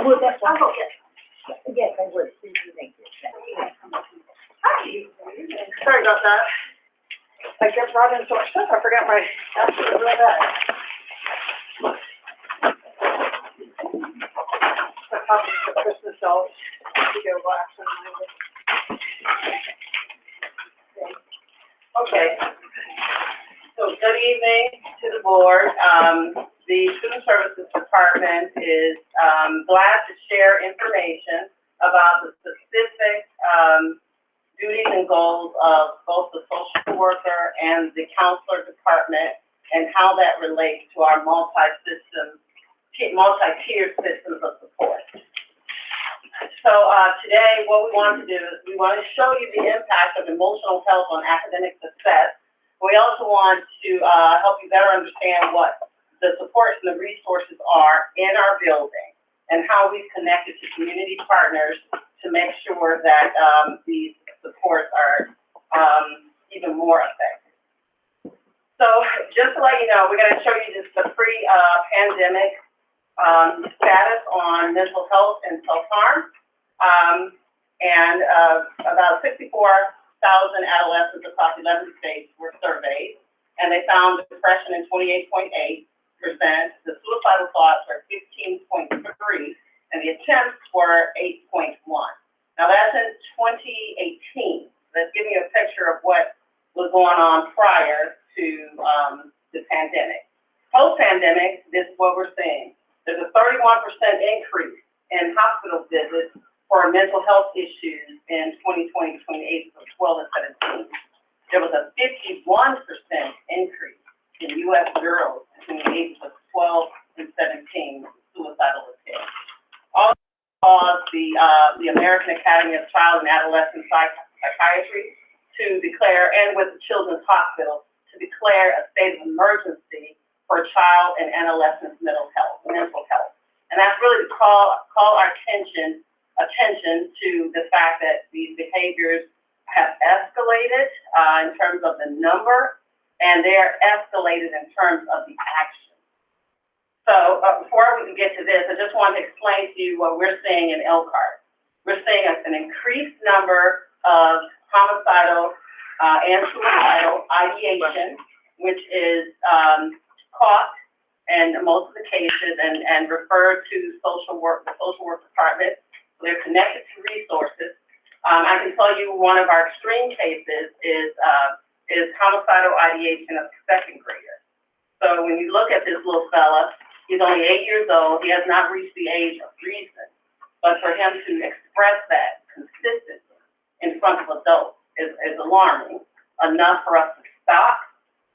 would, that's I'll fine. go get Yes, I would, please, thank you. Hi. Sorry about that. I just brought in so much stuff, I forgot my, that's real bad. The copies of Christmas dolls, to go wax and mine. Okay, so good evening to the board. The Student Services Department is, glad to share information about the specific, duties and goals of both the social worker and the counselor department and how that relates to our multi-tiered systems of support. So, today, what we want to do is we want to show you the impact of emotional health on academic success. We also want to, help you better understand what the supports and the resources are in our building and how we've connected to community partners to make sure that, these supports are, even more effective. So, just to let you know, we're gonna show you just the pre-pandemic, status on mental health and self-harm. About 64,000 adolescents across 11 states were surveyed, and they found depression in 28.8%, the suicidal thoughts were 15.3%, and the attempts were 8.1%. Now that's in 2018. That's giving you a picture of what was going on prior to the pandemic. Post-pandemic, this is what we're seeing. There's a 31% increase in hospital visits for mental health issues in 2020 to 2018 from 12 and 17. There was a 51% increase in U.S. girls between the ages of 12 and 17 suicidal attempts. Also caused the American Academy of Child and Adolescent Psychiatry to declare, and with the Children's Hospital, to declare a state of emergency for child and adolescent mental health. And that's really to call our attention to the fact that these behaviors have escalated in terms of the number, and they're escalated in terms of the action. So before we can get to this, I just want to explain to you what we're seeing in Elkhart. We're seeing an increased number of homicidal and suicidal ideation, which is caught in most of the cases and referred to the social work department. So they're connected to resources. I can tell you one of our extreme cases is homicidal ideation of a second grader. So when you look at this little fella, he's only 8 years old. He has not reached the age of reason. But for him to express that consistently in front of adults is alarming enough for us to stop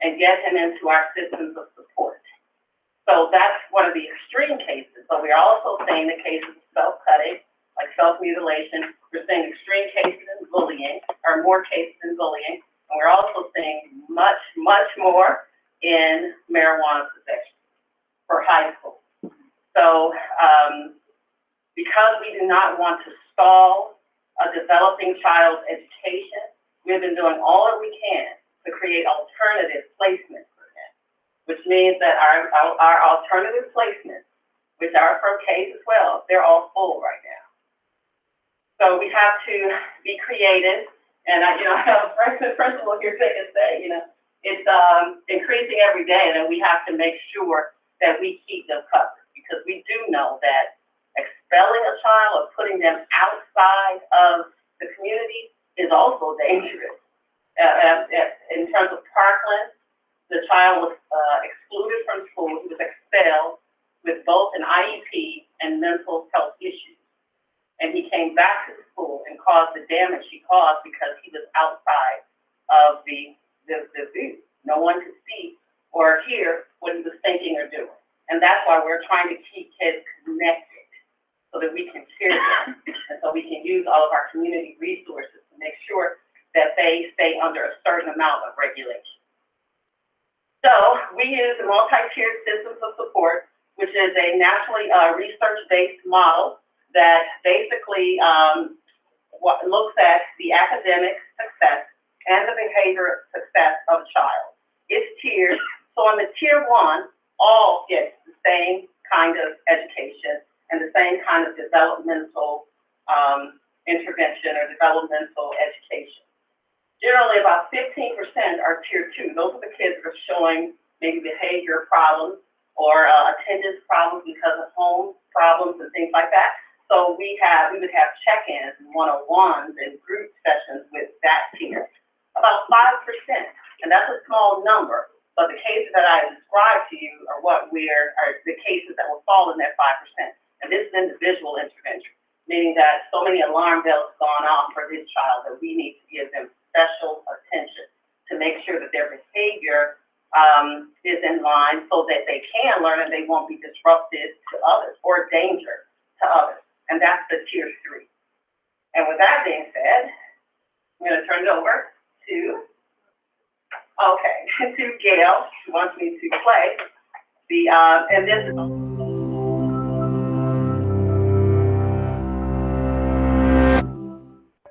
and get him into our systems of support. So that's one of the extreme cases. But we are also seeing the cases of self-cutting, like self-mutilation. We're seeing extreme cases in bullying, or more cases in bullying. And we're also seeing much, much more in marijuana possession for high school. So because we do not want to stall a developing child's education, we've been doing all that we can to create alternative placements for them, which means that our alternative placements, which are from K to 12, they're all full right now. So we have to be creative, and the principal here can say, it's increasing every day, and we have to make sure that we keep them covered, because we do know that expelling a child or putting them outside of the community is also dangerous. In terms of Parkland, the child was excluded from school. He was expelled with both an IEP and mental health issues. And he came back to the school and caused the damage he caused because he was outside of the view. No one could see or hear what he was thinking or doing. And that's why we're trying to keep kids connected so that we can hear them and so we can use all of our community resources to make sure that they stay under a certain amount of regulation. So we use the multi-tiered systems of support, which is a nationally research-based model that basically looks at the academic success and the behavior success of a child. It's tiered. So on the tier 1, all get the same kind of education and the same kind of developmental, intervention or developmental education. Generally, about 15% are tier 2. Those are the kids that are showing maybe behavior problems or attendance problems because of home problems and things like that. So we would have check-ins and one-on-ones and group sessions with that tier. About 5%, and that's a small number, but the cases that I described to you are are the cases that will fall in that 5%. And this is individual intervention, meaning that so many alarm bells have gone off for this child that we need to give them special attention to make sure that their behavior is in line so that they can learn and they won't be disruptive to others or danger to others. And that's the tier 3. And with that being said, I'm going to turn it over to Gail, who wants me to play the, and this is...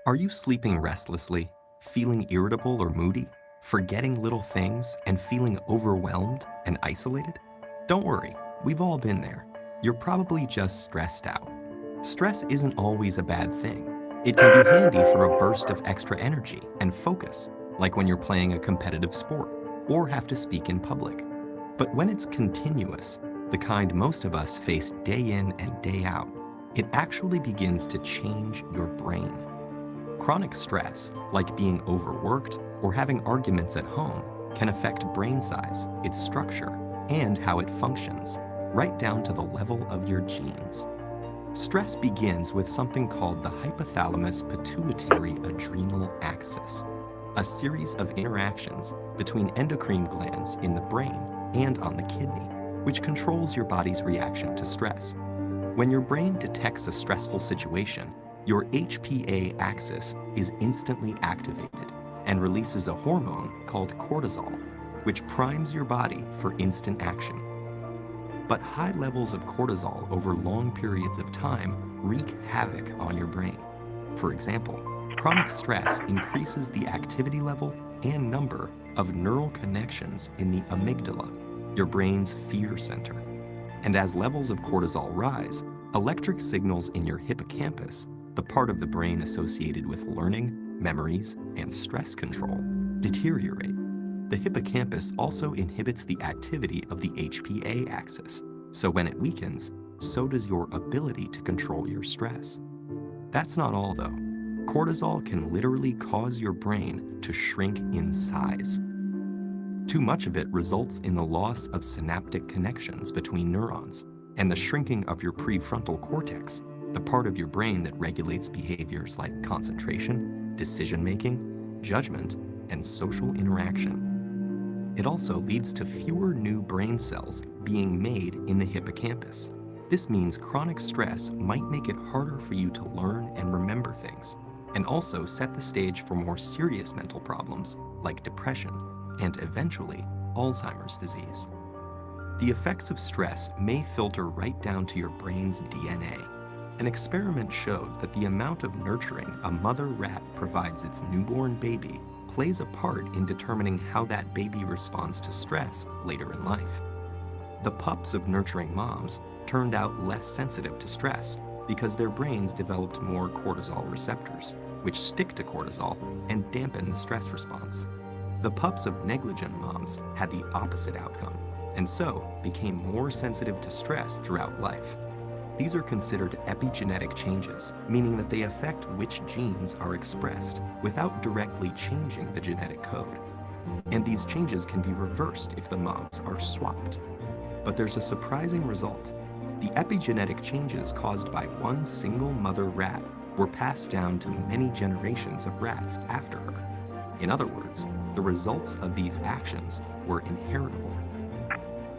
Are you sleeping restlessly, feeling irritable or moody, forgetting little things, and feeling overwhelmed and isolated? Don't worry, we've all been there. You're probably just stressed out. Stress isn't always a bad thing. It can be handy for a burst of extra energy and focus, like when you're playing a competitive sport or have to speak in public. But when it's continuous, the kind most of us face day in and day out, it actually begins to change your brain. Chronic stress, like being overworked or having arguments at home, can affect brain size, its structure, and how it functions, right down to the level of your genes. Stress begins with something called the hypothalamus-pituitary-adrenal axis, a series of interactions between endocrine glands in the brain and on the kidney, which controls your body's reaction to stress. When your brain detects a stressful situation, your HPA axis is instantly activated and releases a hormone called cortisol, which primes your body for instant action. But high levels of cortisol over long periods of time wreak havoc on your brain. For example, chronic stress increases the activity level and number of neural connections in the amygdala, your brain's fear center. And as levels of cortisol rise, electric signals in your hippocampus, the part of the brain associated with learning, memories, and stress control, deteriorate. The hippocampus also inhibits the activity of the HPA axis, so when it weakens, so does your ability to control your stress. That's not all though. Cortisol can literally cause your brain to shrink in size. Too much of it results in the loss of synaptic connections between neurons and the shrinking of your prefrontal cortex, the part of your brain that regulates behaviors like concentration, decision-making, judgment, and social interaction. It also leads to fewer new brain cells being made in the hippocampus. This means chronic stress might make it harder for you to learn and remember things, and also set the stage for more serious mental problems like depression and eventually Alzheimer's disease. The effects of stress may filter right down to your brain's DNA. An experiment showed that the amount of nurturing a mother rat provides its newborn baby plays a part in determining how that baby responds to stress later in life. The pups of nurturing moms turned out less sensitive to stress because their brains developed more cortisol receptors, which stick to cortisol and dampen the stress response. The pups of negligent moms had the opposite outcome, and so became more sensitive to stress throughout life. These are considered epigenetic changes, meaning that they affect which genes are expressed without directly changing the genetic code. And these changes can be reversed if the moms are swapped. But there's a surprising result. The epigenetic changes caused by one single mother rat were passed down to many generations of rats after her. In other words, the results of these actions were inheritable.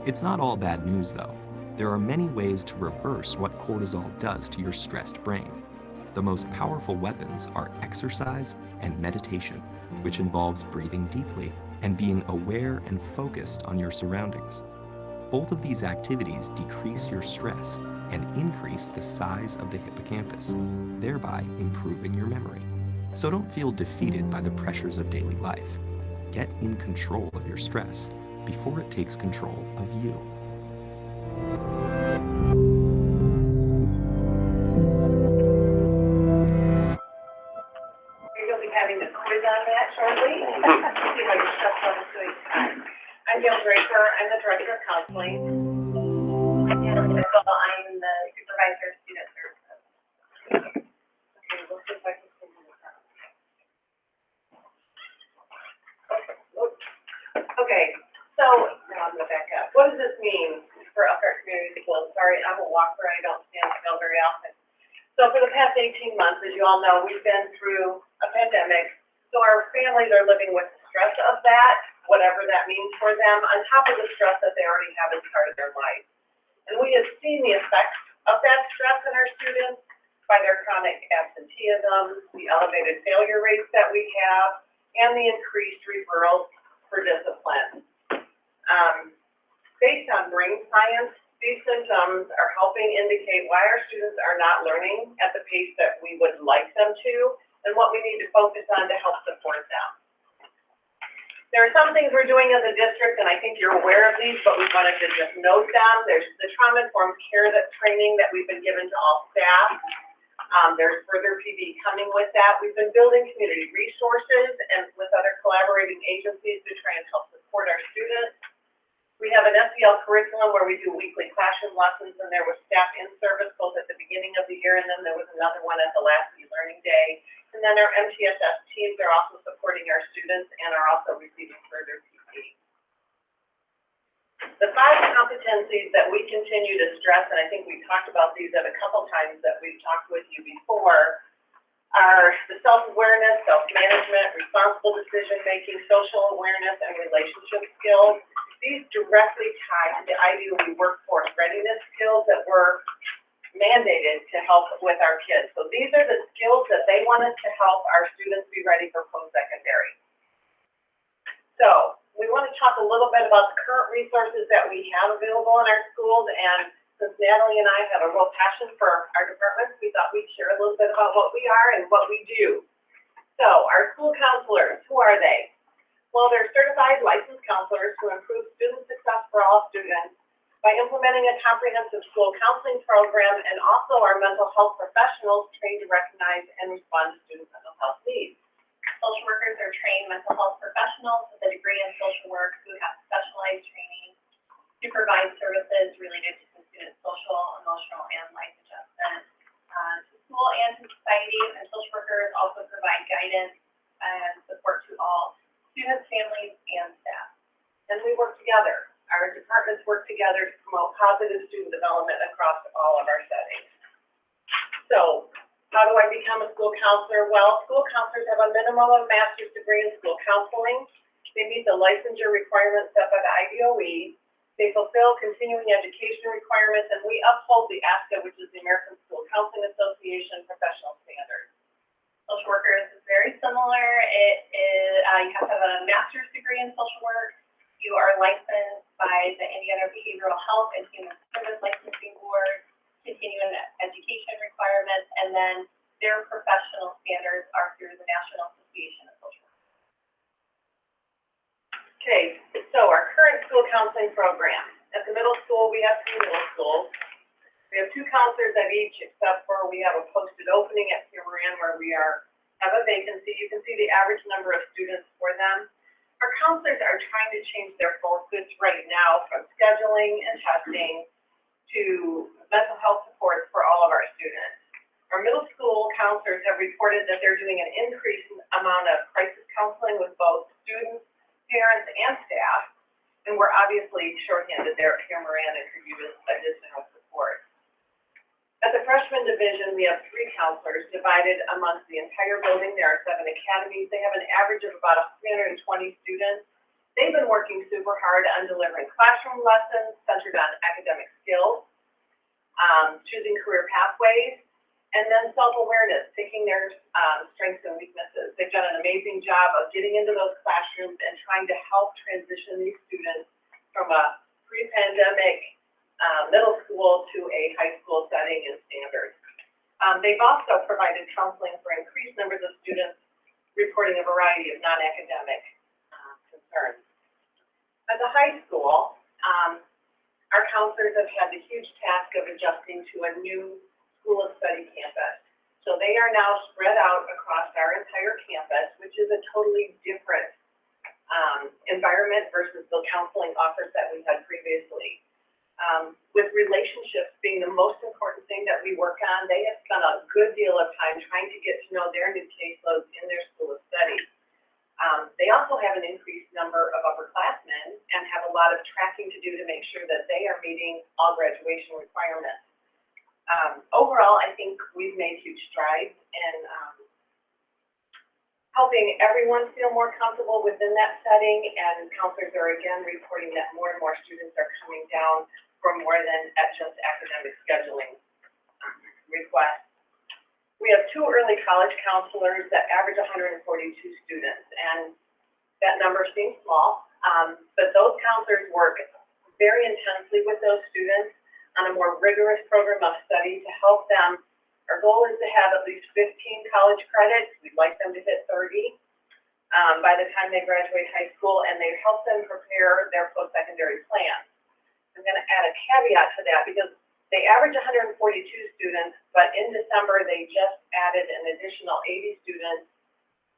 It's not all bad news though. There are many ways to reverse what cortisol does to your stressed brain. The most powerful weapons are exercise and meditation, which involves breathing deeply and being aware and focused on your surroundings. Both of these activities decrease your stress and increase the size of the hippocampus, thereby improving your memory. So don't feel defeated by the pressures of daily life. Get in control of your stress before it takes control of you. mean for Elkhart Community Schools? Sorry, I'm a walker, I don't stand still very often. So for the past 18 months, as you all know, we've been through a pandemic, so our families are living with the stress of that, whatever that means for them, on top of the stress that they already have as part of their life. And we have seen the effects of that stress in our students by their chronic absenteeism, the elevated failure rates that we have, and the increased referrals for discipline. Based on brain science, these symptoms are helping indicate why our students are not learning at the pace that we would like them to, and what we need to focus on to help support them. There are some things we're doing as a district, and I think you're aware of these, but we wanted to just note them. There's the trauma-informed care training that we've been given to all staff. There's further PD coming with that. We've been building community resources and with other collaborating agencies to try and help support our students. We have an SEL curriculum where we do weekly classroom lessons, and there was staff in service both at the beginning of the year, and then there was another one at the last e-learning day. And then our MTSS teams are also supporting our students and are also receiving further PD. The 5 competencies that we continue to stress, and I think we've talked about these at a couple times that we've talked with you before, are the self-awareness, self-management, responsible decision-making, social awareness, and relationship skills. These directly tie to the IDOE workforce readiness skills that were mandated to help with our kids. So these are the skills that they want us to help our students be ready for post-secondary. So we want to talk a little bit about the current resources that we have available in our schools, and since Natalie and I have a real passion for our departments, we thought we'd share a little bit about what we are and what we do. So our school counselors, who are they? Well, they're certified licensed counselors who improve student success for all students by implementing a comprehensive school counseling program, and also our mental health professionals trained to recognize and respond to student mental health needs. Social workers are trained mental health professionals with a degree in social work who have specialized training to provide services related to the student's social, emotional, and life adjustment to school and to society. And social workers also provide guidance and support to all students, families, and staff. And we work together. Our departments work together to promote positive student development across all of our settings. So, how do I become a school counselor? Well, school counselors have a minimum of master's degree in school counseling. They meet the licensure requirements set by the IDOE. They fulfill continuing education requirements, and we uphold the ASCA, which is the American School Counseling Association professional standards. Social workers is very similar. It is, you have to have a master's degree in social work. You are licensed by the Indiana Behavioral Health and Human Service Licensing Board, continuing education requirements, and then their professional standards are through the National Association of Social Workers. Okay, so our current school counseling program. At the middle school, we have 3 middle schools. We have 2 counselors at each, except for we have a posted opening at Pierre Moran where we have a vacancy. You can see the average number of students for them. Our counselors are trying to change their focus right now from scheduling and testing to mental health support for all of our students. Our middle school counselors have reported that they're doing an increased amount of crisis counseling with both students, parents, and staff, and we're obviously shorthanded there at Pierre Moran and could use additional support. At the freshman division, we have 3 counselors divided amongst the entire building. There are 7 academies. They have an average of about 320 students. They've been working super hard on delivering classroom lessons centered on academic skills, choosing career pathways, and then self-awareness, taking their strengths and weaknesses. They've done an amazing job of getting into those classrooms and trying to help transition these students from a pre-pandemic middle school to a high school setting and standards. They've also provided counseling for increased numbers of students reporting a variety of non-academic concerns. At the high school, our counselors have had the huge task of adjusting to a new School of Study campus. So they are now spread out across our entire campus, which is a totally different environment versus the counseling offers that we had previously. With relationships being the most important thing that we work on, they have spent a good deal of time trying to get to know their new caseloads in their School of Study. They also have an increased number of upperclassmen and have a lot of tracking to do to make sure that they are meeting all graduation requirements. Overall, I think we've made huge strides in, helping everyone feel more comfortable within that setting, and counselors are again reporting that more and more students are coming down for more than at just academic scheduling requests. We have 2 early college counselors that average 142 students, and that number seems small, but those counselors work very intensely with those students on a more rigorous program of study to help them. Our goal is to have at least 15 college credits. We'd like them to hit 30 by the time they graduate high school, and they help them prepare their post-secondary plans. I'm going to add a caveat to that because they average 142 students, but in December they just added an additional 80 students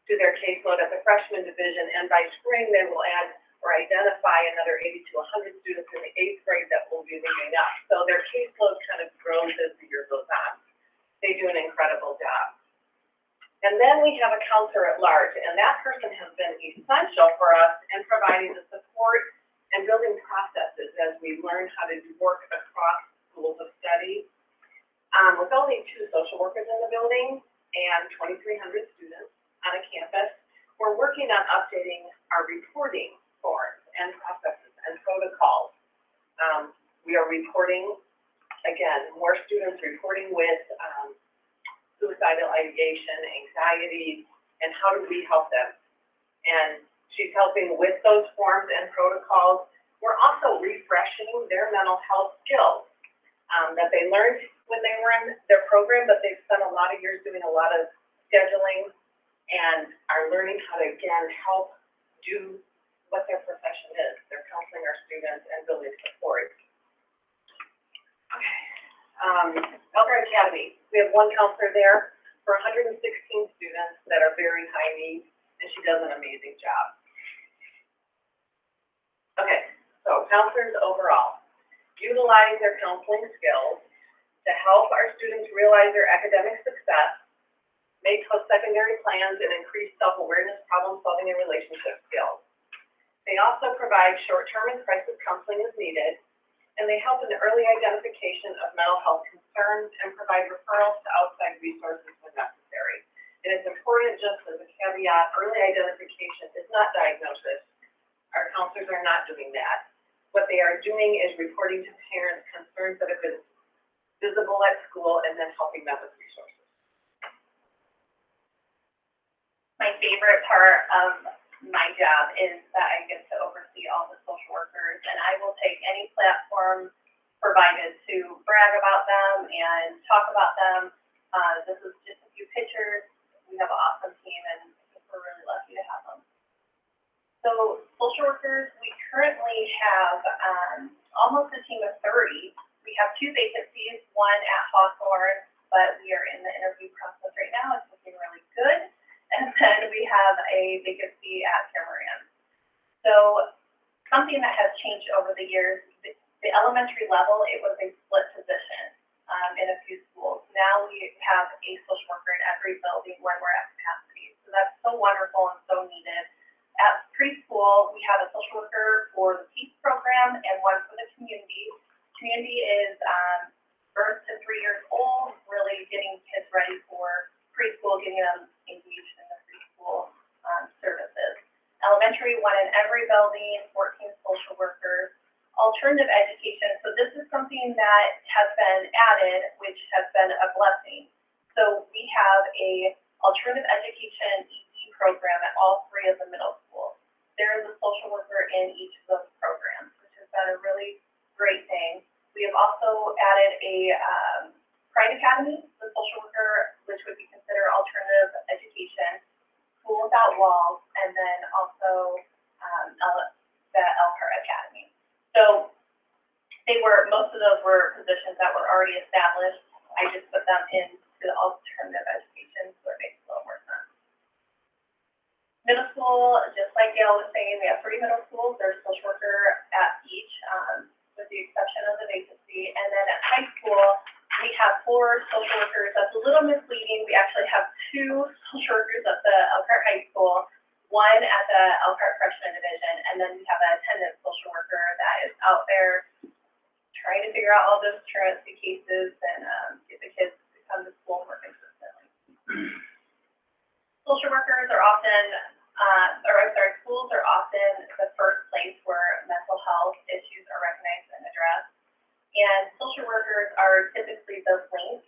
to their caseload at the freshman division, and by spring they will add or identify another 80 to 100 students in the 8th grade that will be moving up. So their caseload kind of grows as the year goes on. They do an incredible job. And then we have a counselor at large, and that person has been essential for us in providing the support and building processes as we learn how to work across schools of study. With only 2 social workers in the building and 2,300 students on a campus, we're working on updating our reporting forms and processes and protocols. We are reporting, again, more students reporting with suicidal ideation, anxiety, and how do we help them? And she's helping with those forms and protocols. We're also refreshing their mental health skills that they learned when they were in their program, but they've spent a lot of years doing a lot of scheduling and are learning how to, again, help do what their profession is. They're counseling our students and building support. Elkhart Academy, we have 1 counselor there for 116 students that are very high needs, and she does an amazing job. Okay, so counselors overall utilize their counseling skills to help our students realize their academic success, make post-secondary plans, and increase self-awareness, problem-solving, and relationship skills. They also provide short-term and crisis counseling as needed, and they help in the early identification of mental health concerns and provide referrals to outside resources when necessary. And it's important, just as a caveat, early identification is not diagnosis. Our counselors are not doing that. What they are doing is reporting to parents concerns that have been visible at school and then helping them with resources. My favorite part of my job is that I get to oversee all the social workers, and I will take any platform provided to brag about them and talk about them. This is just a few pictures. We have an awesome team, and I think we're really lucky to have them. So social workers, we currently have almost a team of 30. We have 2 vacancies, one at Hawthorne, but we are in the interview process right now. It's looking really good. And then we have a vacancy at Cameron. So something that has changed over the years, the elementary level, it was a split position in a few schools. Now we have a social worker in every building when we're at capacity. So that's so wonderful and so needed. At preschool, we have a social worker for the PEACE program and one for the community. Community is birth to 3 years old, really getting kids ready for preschool, getting them engaged in the preschool services. Elementary, one in every building, 14 social workers. Alternative education, so this is something that has been added, which has been a blessing. So we have a alternative education ED program at all 3 of the middle schools. There is a social worker in each of those programs, which has been a really great thing. We have also added a Pride Academy, the social worker, which would be considered alternative education, School Without Walls, and then also the Elkhart Academy. So most of those were positions that were already established. I just put them into the alternative education, so it makes a little more sense. Middle school, just like Gail was saying, we have 3 middle schools. There's a social worker at each, with the exception of the vacancy. And then at high school, we have 4 social workers. That's a little misleading. We actually have 2 social workers at the Elkhart High School, one at the Elkhart Freshman Division, and then we have an attendant social worker that is out there trying to figure out all those truancy cases and get the kids to come to school more consistently. Social workers are often, schools are often the first place where mental health issues are recognized and addressed. And social workers are typically the link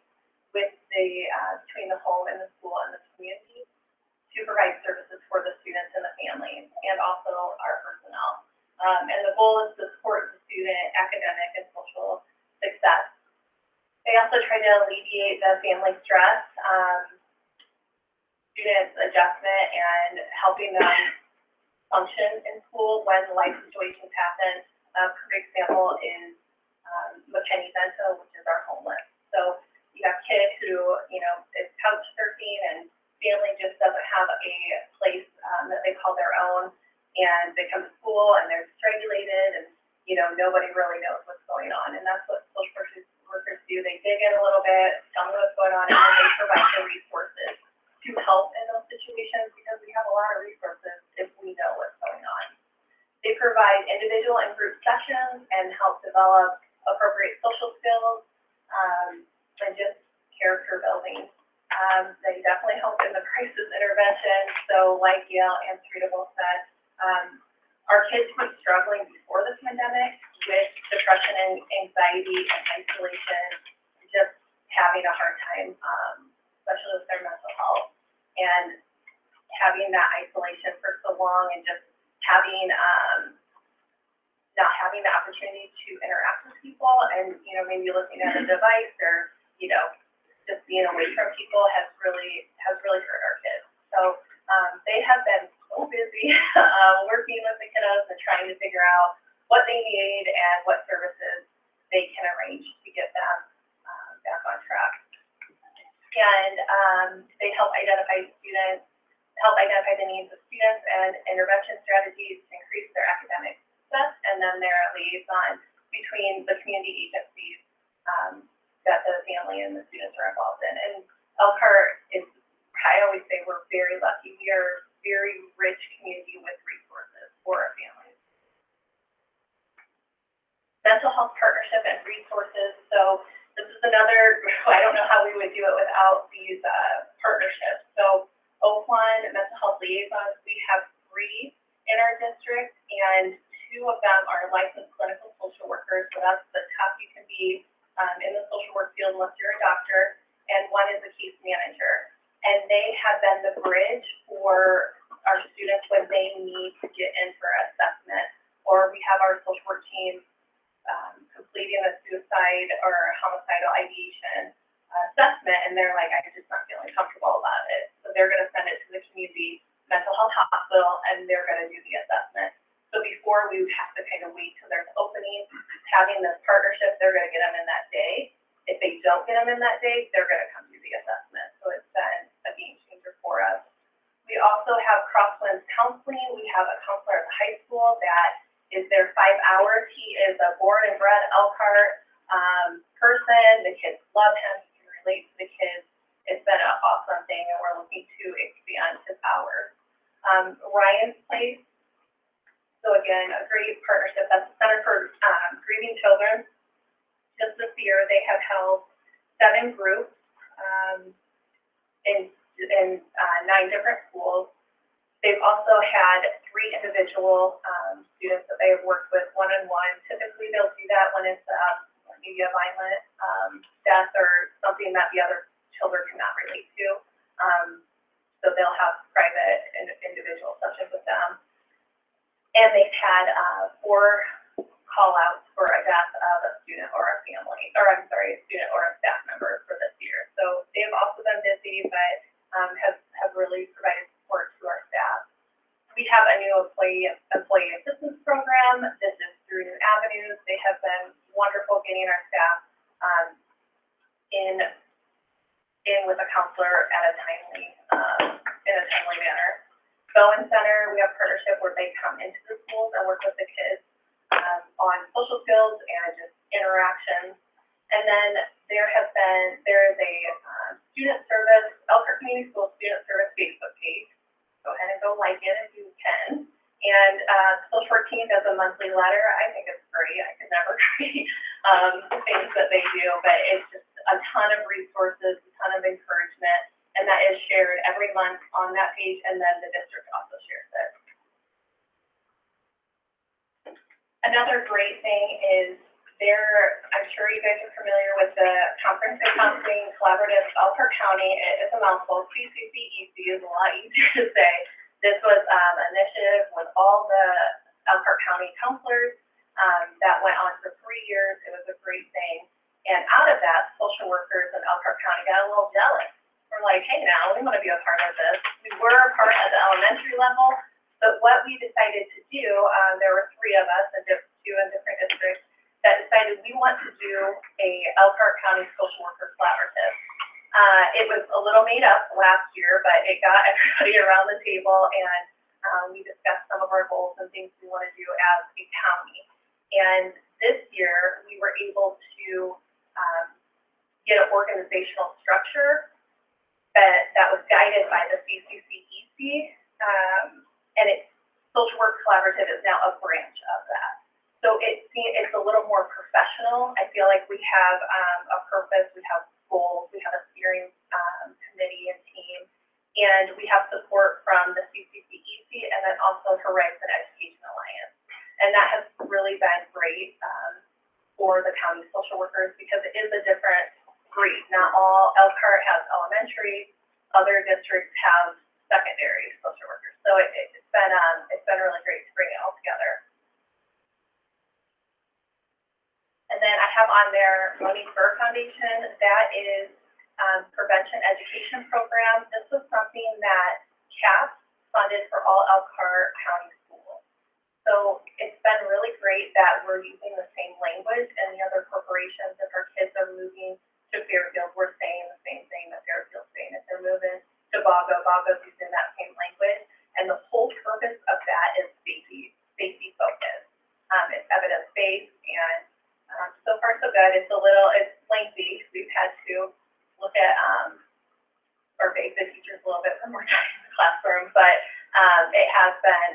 with between the home and the school and the community to provide services for the students and the families, and also our personnel. And the goal is to support the student academic and social success. They also try to alleviate the family stress, students' adjustment, and helping them function in school when life situations happen. A perfect example is McKinney Bento, which is our homeless. So you have kids who, is couch surfing and family just doesn't have a place that they call their own, and they come to school and they're dysregulated and, nobody really knows what's going on. And that's what social workers do. They dig in a little bit, tell them what's going on, and then they provide the resources to help in those situations, because we have a lot of resources if we know what's going on. They provide individual and group sessions and help develop appropriate social skills and just character building. They definitely help in the crisis intervention. So like Yale and Treatable said, our kids were struggling before the pandemic with depression and anxiety and isolation, just having a hard time, especially with their mental health. And having that isolation for so long and just having, not having the opportunity to interact with people and, maybe looking at a device or, just being away from people has really hurt our kids. So, they have been so busy, working with the kiddos and trying to figure out what they need and what services they can arrange to get them, back on track. And, they help identify the needs of students and intervention strategies to increase their academic success, and then they're a liaison between the community agencies that the family and the students are involved in. And Elkhart is, I always say, we're very lucky. We are a very rich community with resources for our families. Mental health partnership and resources. So this is another, I don't know how we would do it without these partnerships. So Oakland Mental Health Liaisons, we have 3 in our district, and 2 of them are licensed clinical social workers. So that's the top you can be in the social work field unless you're a doctor, and 1 is a case manager. And they have been the bridge for our students when they need to get in for assessment, or we have our social work team completing a suicide or homicidal ideation assessment, and they're like, I'm just not feeling comfortable about it. So they're going to send it to the community mental health hospital, and they're going to do the assessment. So before, we would have to kind of wait till there's openings. Having this partnership, they're going to get them in that day. If they don't get them in that day, they're going to come do the assessment. So it's been a game changer for us. We also have Crosswinds Counseling. We have a counselor at the high school that is there 5 hours. He is a born and bred Elkhart person. The kids love him. He can relate to the kids. It's been an awesome thing, and we're looking to expand his hours. Ryan's Place. So again, a great partnership. That's the Center for Grieving Children. Just this year, they have held 7 groups in 9 different schools. They've also had 3 individual students that they have worked with one-on-one. Typically, they'll do that when it's maybe a violent death or something that the other children cannot relate to. So they'll have private and individual sessions with them. And they've had 4 call-outs for a death of a student or a family, or I'm sorry, a student or a staff member for this year. So they've also been busy, but have really provided support to our staff. We have a new employee assistance program. This is through New Avenues. They have been wonderful getting our staff in with a counselor at a timely manner. Bowen Center, we have a partnership where they come into the schools and work with the kids on social skills and just interactions. And then there is a student service, Elkhart Community School Student Service Facebook page. Go ahead and go like it if you weekly letter. I think it's great. I could never create, the things that they do, but it's just a ton of resources, a ton of encouragement, and that is shared every month on that page, and then the district also shares it. Another great thing is I'm sure you guys are familiar with the Comprehensive Counseling Collaborative Elkhart County. It's a mouthful. CCCEC is a lot easier to say. This was an initiative with all the Elkhart County counselors that went on for 3 years. It was a great thing. And out of that, social workers in Elkhart County got a little jealous. We're like, hey, now we want to be a part of this. We were a part at the elementary level, but what we decided to do, there were 3 of us, and 2 in different districts, that decided we want to do a Elkhart County Social Worker Collaborative. It was a little made up last year, but it got everybody around the table, and we discussed some of our goals and things we want to do as a county. And this year, we were able to get an organizational structure that was guided by the CCCEC, and Social Work Collaborative is now a branch of that. So it's a little more professional. I feel like we have a purpose, we have goals, we have a steering committee and team, and we have support from the CCCEC and then also Horizon Education Alliance. And that has really been great for the county social workers because it is a different breed. Not all, Elkhart has elementary, other districts have secondary social workers. So it's been really great to bring it all together. And then I have on there Monique Burr Foundation. That is prevention education program. This was something that CAP funded for all Elkhart County schools. So it's been really great that we're using the same language and the other corporations. If our kids are moving to Fairfield, we're saying the same thing that Fairfield's saying. If they're moving to Bago's using that same language. And the whole purpose of that is safety focused. It's evidence-based, and so far so good. It's lengthy. We've had to look at or beg the teachers a little bit for more time in the classroom, but it has been,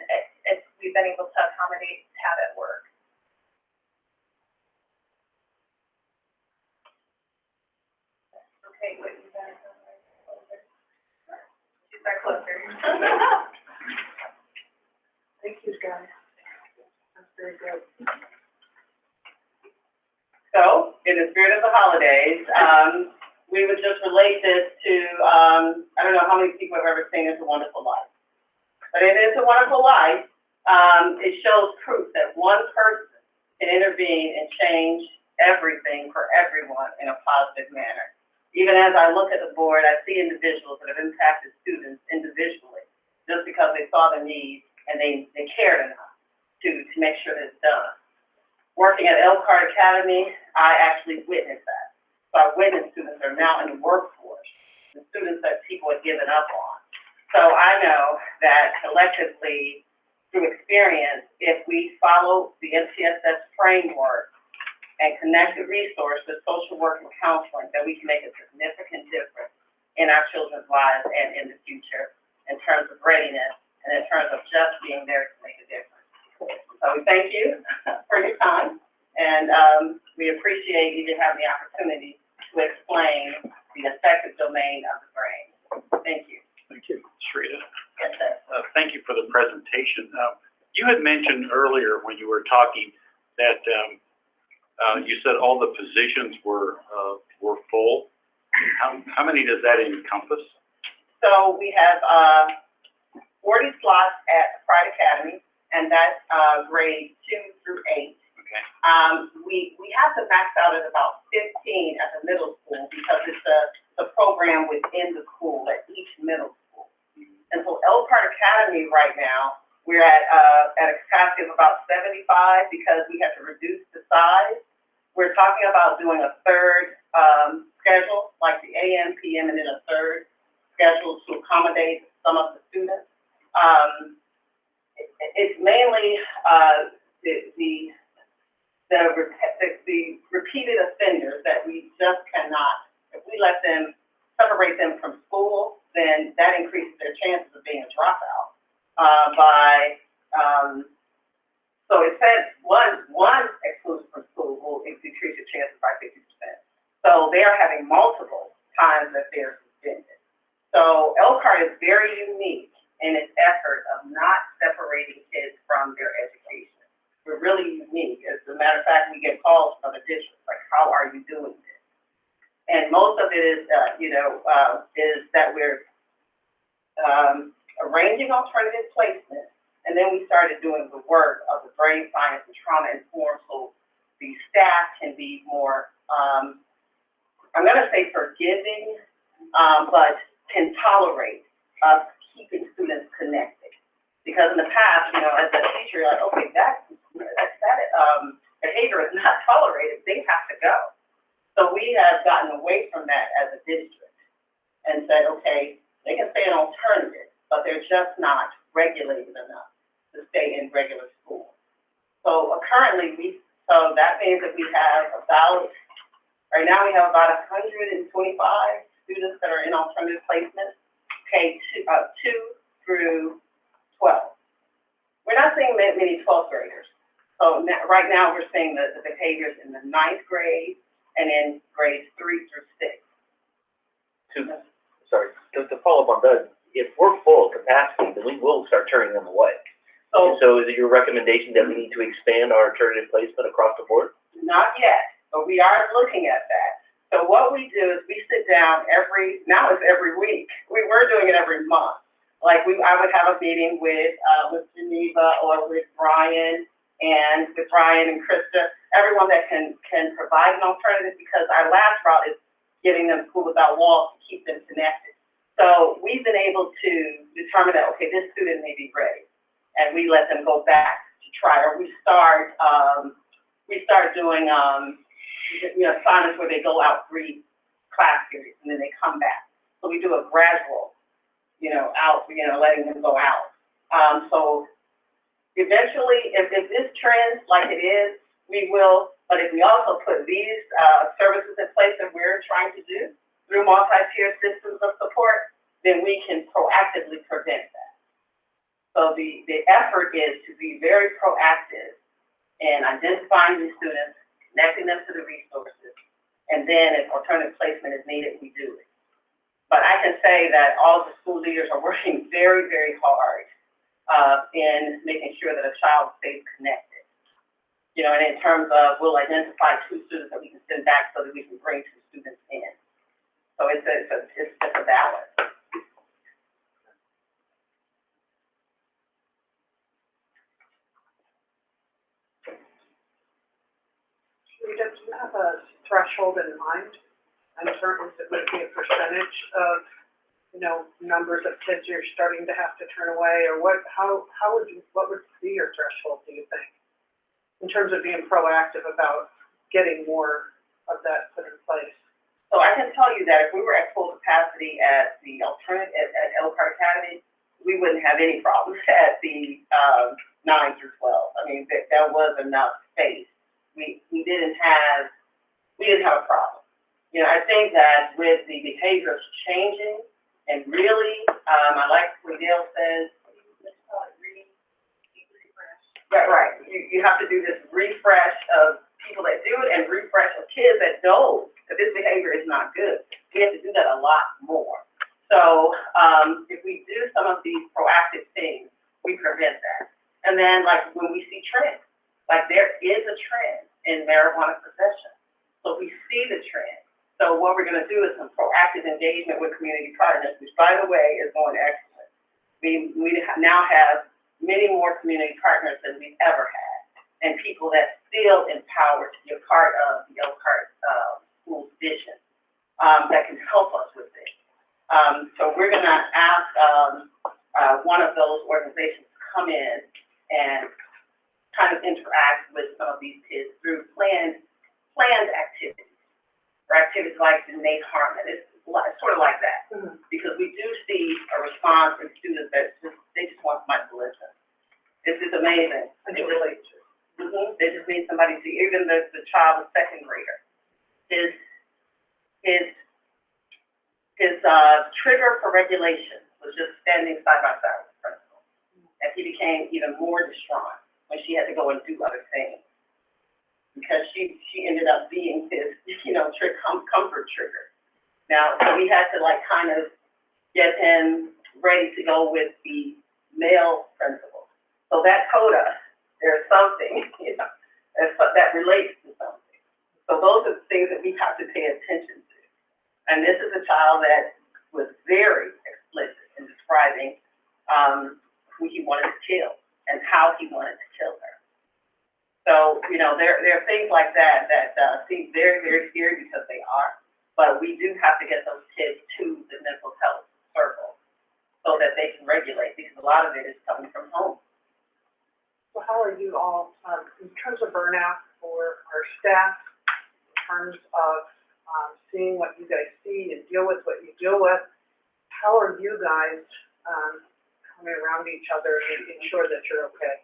we've been able to accommodate, have it work. Okay, what you got? She's our closer. Thank you, guys. That's very good. So, in the spirit of the holidays, we would just relate this to, I don't know how many people have ever seen It's a Wonderful Life. But in It's a Wonderful Life, it shows proof that one person can intervene and change everything for everyone in a positive manner. Even as I look at the board, I see individuals that have impacted students individually just because they saw the need and they cared enough to make sure that it's done. Working at Elkhart Academy, I actually witnessed that. So I witnessed students that are now in the workforce, the students that people had given up on. So I know that collectively, through experience, if we follow the MTSS framework and connect the resources, social work and counseling, that we can make a significant difference in our children's lives and in the future in terms of readiness and in terms of just being there to make a difference. So we thank you for your time, and we appreciate you having the opportunity to explain the effective domain of the brain. Thank you. Thank you, Shrita. Yes, sir. Thank you for the presentation. You had mentioned earlier when you were talking that you said all the positions were full. How many does that encompass? So we have 40 slots at Pride Academy, and that's grade 2 through 8. Okay. We have to max out at about 15 at the middle school because it's a program within the school at each middle school. And so Elkhart Academy right now, we're at a capacity of about 75 because we have to reduce the size. We're talking about doing a third schedule, like the AM, PM, and then a third schedule to accommodate some of the students. It's mainly the repeated offenders that we just cannot, if we let them separate them from school, then that increases their chances of being a dropout by So it said one exclusion from school will decrease your chances by 50%. So they are having multiple times that they're suspended. So Elkhart is very unique in its effort of not separating kids from their education. We're really unique. As a matter of fact, we get calls from the districts, like, how are you doing this? And most of it is, is that we're arranging alternative placement, and then we started doing the work of the brain science and trauma informed, so the staff can be more, I'm going to say forgiving, but can tolerate us keeping students connected. Because in the past, as a teacher, you're like, okay, that behavior is not tolerated, they have to go. So we have gotten away from that as a district and said, okay, they can stay an alternative, but they're just not regulated enough to stay in regular school. So currently, so that means that we have right now we have about 125 students that are in alternative placement, K2 through 12. We're not seeing many 12th graders. So right now we're seeing the behaviors in the 9th grade and in grades 3 through 6. To follow up on Doug, if we're full of capacity, then we will start turning them away. So is it your recommendation that we need to expand our alternative placement across the board? Not yet, but we are looking at that. So what we do is we sit down now it's every week. We were doing it every month. Like I would have a meeting with Geneva or with Brian and Krista, everyone that can provide an alternative, because our last route is getting them School Without Walls to keep them connected. So we've been able to determine that, okay, this student may be ready, and we let them go back to try, or we start doing assignments where they go out 3 class periods and then they come back. So we do a gradual, letting them go out. So eventually, if this trends like it is, we will. But if we also put these services in place that we're trying to do through multi-tiered systems of support, then we can proactively prevent that. So the effort is to be very proactive in identifying these students, connecting them to the resources, and then if alternative placement is needed, we do it. But I can say that all the school leaders are working very, very hard in making sure that a child stays connected. And in terms of, we'll identify 2 students that we can send back so that we can bring 2 students in. So it's a balance. Rita, do you have a threshold in mind? In terms, it would be a percentage of, numbers of kids you're starting to have to turn away, or what would be your threshold, do you think? In terms of being proactive about getting more of that put in place? So I can tell you that if we were at full capacity at the alternative at Elkhart Academy, we wouldn't have any problems at the 9 through 12. I mean, there was enough space. We didn't have a problem. I think that with the behaviors changing, and really, I like what Dale says, right. You have to do this refresh of people that do it and refresh of kids that know that this behavior is not good. We have to do that a lot more. So if we do some of these proactive things, we prevent that. And then, like, when we see trends, like there is a trend in marijuana possession. So we see the trend. So what we're going to do is some proactive engagement with community partners, which, by the way, is going excellent. We now have many more community partners than we've ever had, and people that feel empowered to be a part of the Elkhart School's vision that can help us with this. So we're going to ask one of those organizations to come in and kind of interact with some of these kids through planned activities, or activities like the Nate Harmon. It's sort of like that, because we do see a response in students that they just want somebody to listen. This is amazing. They just need somebody to, even the child, the 2nd grader, his trigger for regulation was just standing side by side with the principal, and he became even more distraught. when she had to go and do other things. Because she ended up being his, comfort trigger. Now, so we had to like kind of get him ready to go with the male principal. So that told us there's something, that relates to something. So those are the things that we have to pay attention to. And this is a child that was very explicit in describing who he wanted to kill and how he wanted to kill her. So, there are things like that seem very, very scary because they are. But we do have to get those kids to the mental health circle so that they can regulate, because a lot of it is coming from home. So how are you all, in terms of burnout for our staff, in terms of seeing what you guys see and deal with what you deal with, how are you guys coming around each other and ensure that you're okay?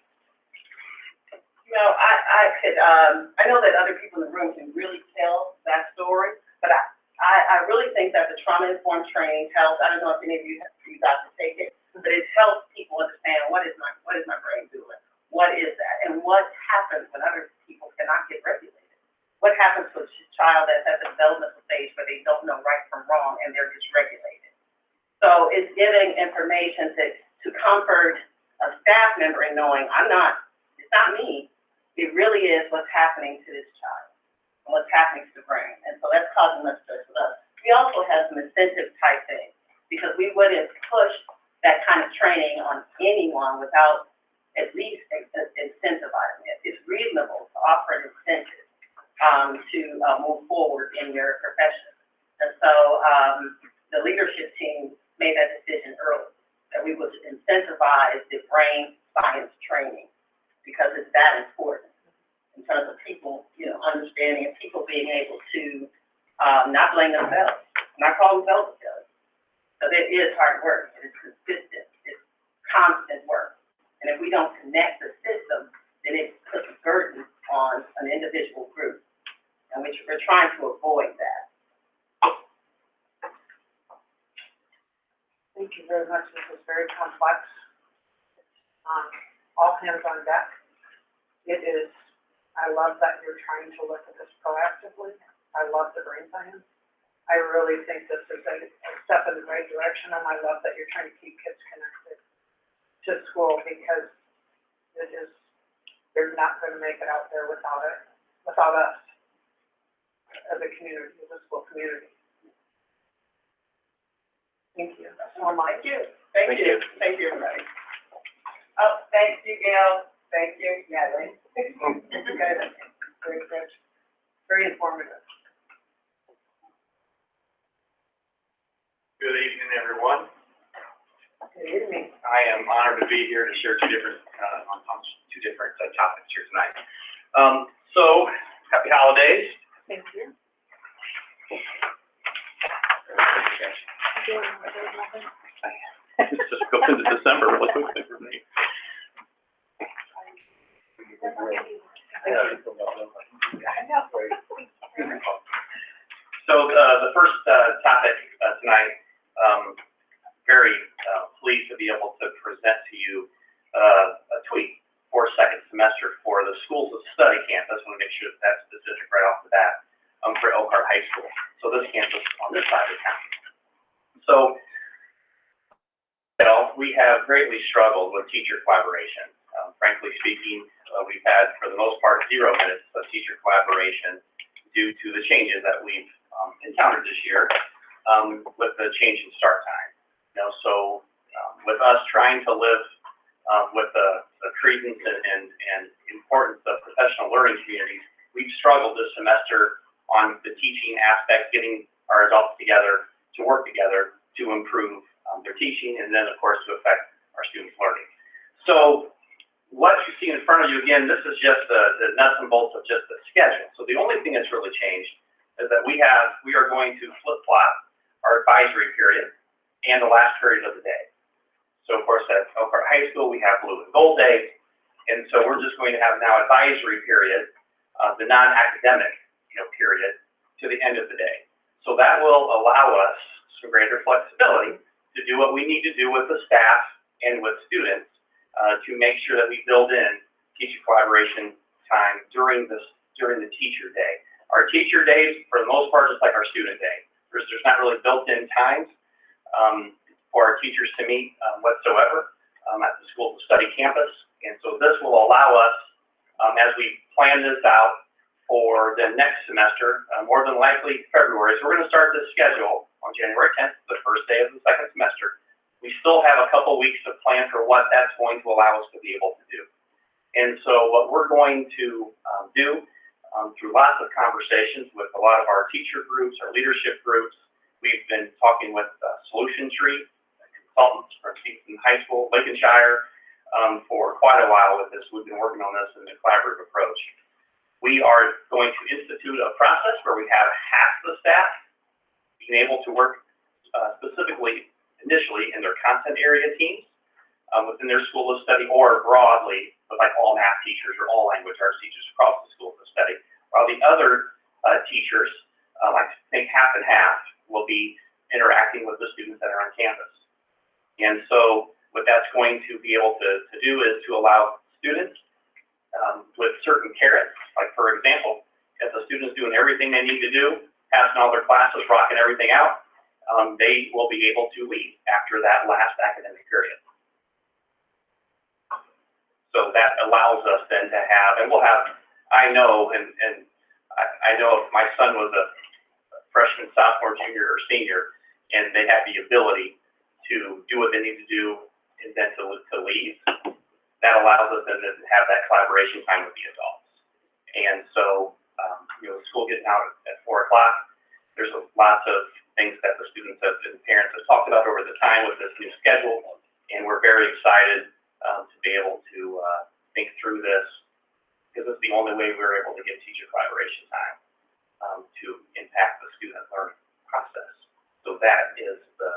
I know that other people in the room can really tell that story, but I really think that the trauma-informed training helps. I don't know if any of you got to take it, but it helps people understand what is my brain doing? What is that? And what happens when other people cannot get regulated? What happens to a child that's at the developmental stage where they don't know right from wrong and they're dysregulated? So it's giving information to comfort a staff member and knowing it's not me. It really is what's happening to this child and what's happening to the brain. And so that's causing us stress with us. We also have some incentive type things because we wouldn't push that kind of training on anyone without at least incentivizing it. It's reasonable to offer an incentive to move forward in your profession. And so the leadership team made that decision early, that we would incentivize the brain science training because it's that important in terms of people, understanding and people being able to not blame themselves, not call themselves a failure. Because it is hard work, it is consistent, it's constant work. And if we don't connect the system, then it puts a burden on an individual group. And we're trying to avoid that. Thank you very much. This is very complex. All hands on deck. I love that you're trying to look at this proactively. I love the brain science. I really think this is a step in the right direction, and I love that you're trying to keep kids connected to school because they're not going to make it out there without us as a community, as a school community. Thank you so much. Thank you, everybody. Oh, thank you, Gail. Thank you, Natalie. Very good. Very informative. Good evening, everyone. Good evening. I am honored to be here to share two different topics here tonight. So, happy holidays. Thank you. It just goes into December really quickly for me. So the first topic tonight, very pleased to be able to present to you a tweet for second semester for the Schools of Study campus. I want to make sure that's specific right off the bat for Elkhart High School. So this campus on this side of town. So we have greatly struggled with teacher collaboration. Frankly speaking, we've had, for the most part, 0 minutes of teacher collaboration due to the changes that we've encountered this year with the change in start time. So with us trying to live with the credence and importance of professional learning communities, we've struggled this semester on the teaching aspect, getting our adults together to work together to improve their teaching, and then, of course, to affect our students' learning. So what you see in front of you, again, this is just the nuts and bolts of just the schedule. So the only thing that's really changed is that we are going to flip-flop our advisory period and the last period of the day. So, of course, at Elkhart High School, we have blue and gold days, and so we're just going to have now advisory period, the non-academic, period, to the end of the day. So that will allow us some greater flexibility to do what we need to do with the staff and with students to make sure that we build in teacher collaboration time during the teacher day. Our teacher days, for the most part, just like our student day. There's not really built-in times for our teachers to meet whatsoever at the school to study campus. And so this will allow us, as we plan this out for the next semester, more than likely February. So we're going to start this schedule on January 10th, the first day of the second semester. We still have a couple weeks to plan for what that's going to allow us to be able to do. And so what we're going to do through lots of conversations with a lot of our teacher groups, our leadership groups, we've been talking with Solution Tree consultants from Stevenson High School, Lincolnshire, for quite a while with this. We've been working on this in a collaborative approach. We are going to institute a process where we have half the staff being able to work specifically, initially, in their content area teams within their school of study, or broadly, with like all math teachers or all language arts teachers across the school of study, while the other teachers, I think half and half, will be interacting with the students that are on campus. And so what that's going to be able to do is to allow students with certain carrots, like for example, if the student's doing everything they need to do, passing all their classes, rocking everything out, they will be able to leave after that last academic period. So that allows us then to have, and we'll have, I know, and I know if my son was a freshman, sophomore, junior, or senior, and they have the ability to do what they need to do and then to leave, that allows us then to have that collaboration time with the adults. And so, school getting out at 4 o'clock, there's lots of things that the students and parents have talked about over the time with this new schedule, and we're very excited to be able to think through this, because it's the only way we're able to get teacher collaboration time to impact the student learning process. So that is the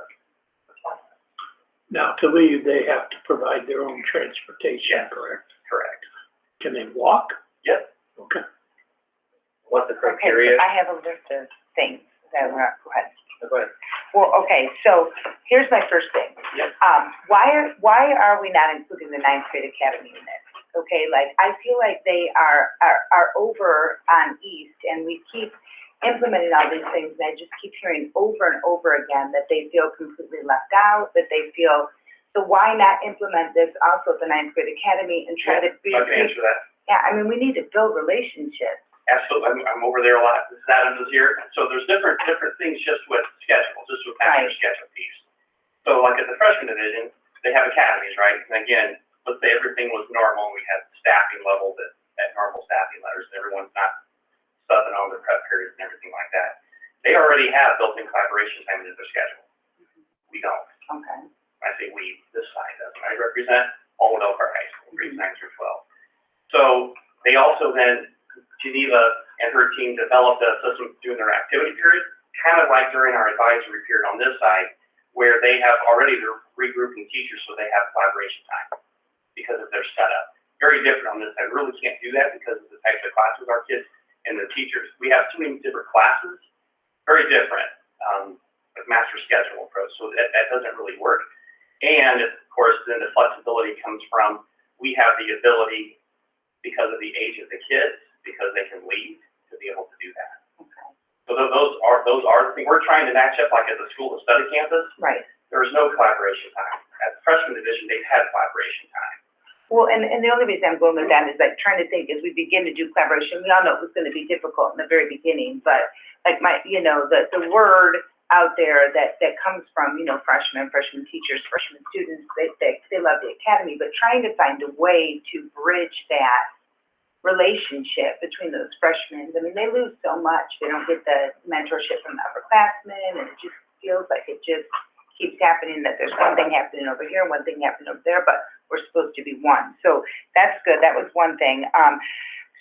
plan. Now, to leave, they have to provide their own transportation, Yes. correct? Correct. Can they walk? Yes. Okay. What's the Okay, criteria? so I have a list of things that were, go ahead. Go ahead. Well, okay, so here's my first thing. Yes. Why are we not including the ninth grade academy in this? Okay, like, I feel like they are over on East, and we keep implementing all these things, and I just keep hearing over and over again that they feel completely left out, that they feel, so why not implement this also at the ninth grade academy and try to be. I can answer that. Yeah, I mean, we need to build relationships. Absolutely, I'm over there a lot. Adams is here, so there's different things just with schedule, just with Right. your schedule piece. So like at the freshman division, they have academies, right? And again, let's say everything was normal and we had staffing levels at normal staffing letters, and everyone's not subbing on their prep periods and everything like that. They already have built-in collaboration time into their schedule. We don't. Okay. I say we, this side doesn't. I represent all of Elkhart High School, grades 9 through 12. So they also then, Geneva and her team developed a system during their activity period, kind of like during our advisory period on this side, where they have already their regrouping teachers, so they have collaboration time because of their setup. Very different on this side. Really can't do that because of the types of classes our kids and the teachers. We have too many different classes, very different, with master schedule approach, so that doesn't really work. And of course, then the flexibility comes from, we have the ability, because of the age of the kids, because they can leave, to be able to do that. Okay. So those are the things we're trying to match up, like at the school of study campus. Right. There's no collaboration time. At the freshman division, they've had collaboration time. Well, and the only reason I'm going with that is like trying to think as we begin to do collaboration, we all know it was gonna be difficult in the very beginning, but like the word out there that comes from, freshman teachers, freshman students, they love the academy, but trying to find a way to bridge that relationship between those freshmen. I mean, they lose so much. They don't get the mentorship from the upperclassmen, and it just feels like it just keeps happening, that there's one thing happening over here and one thing happening over there, but we're supposed to be one. So that's good. That was one thing.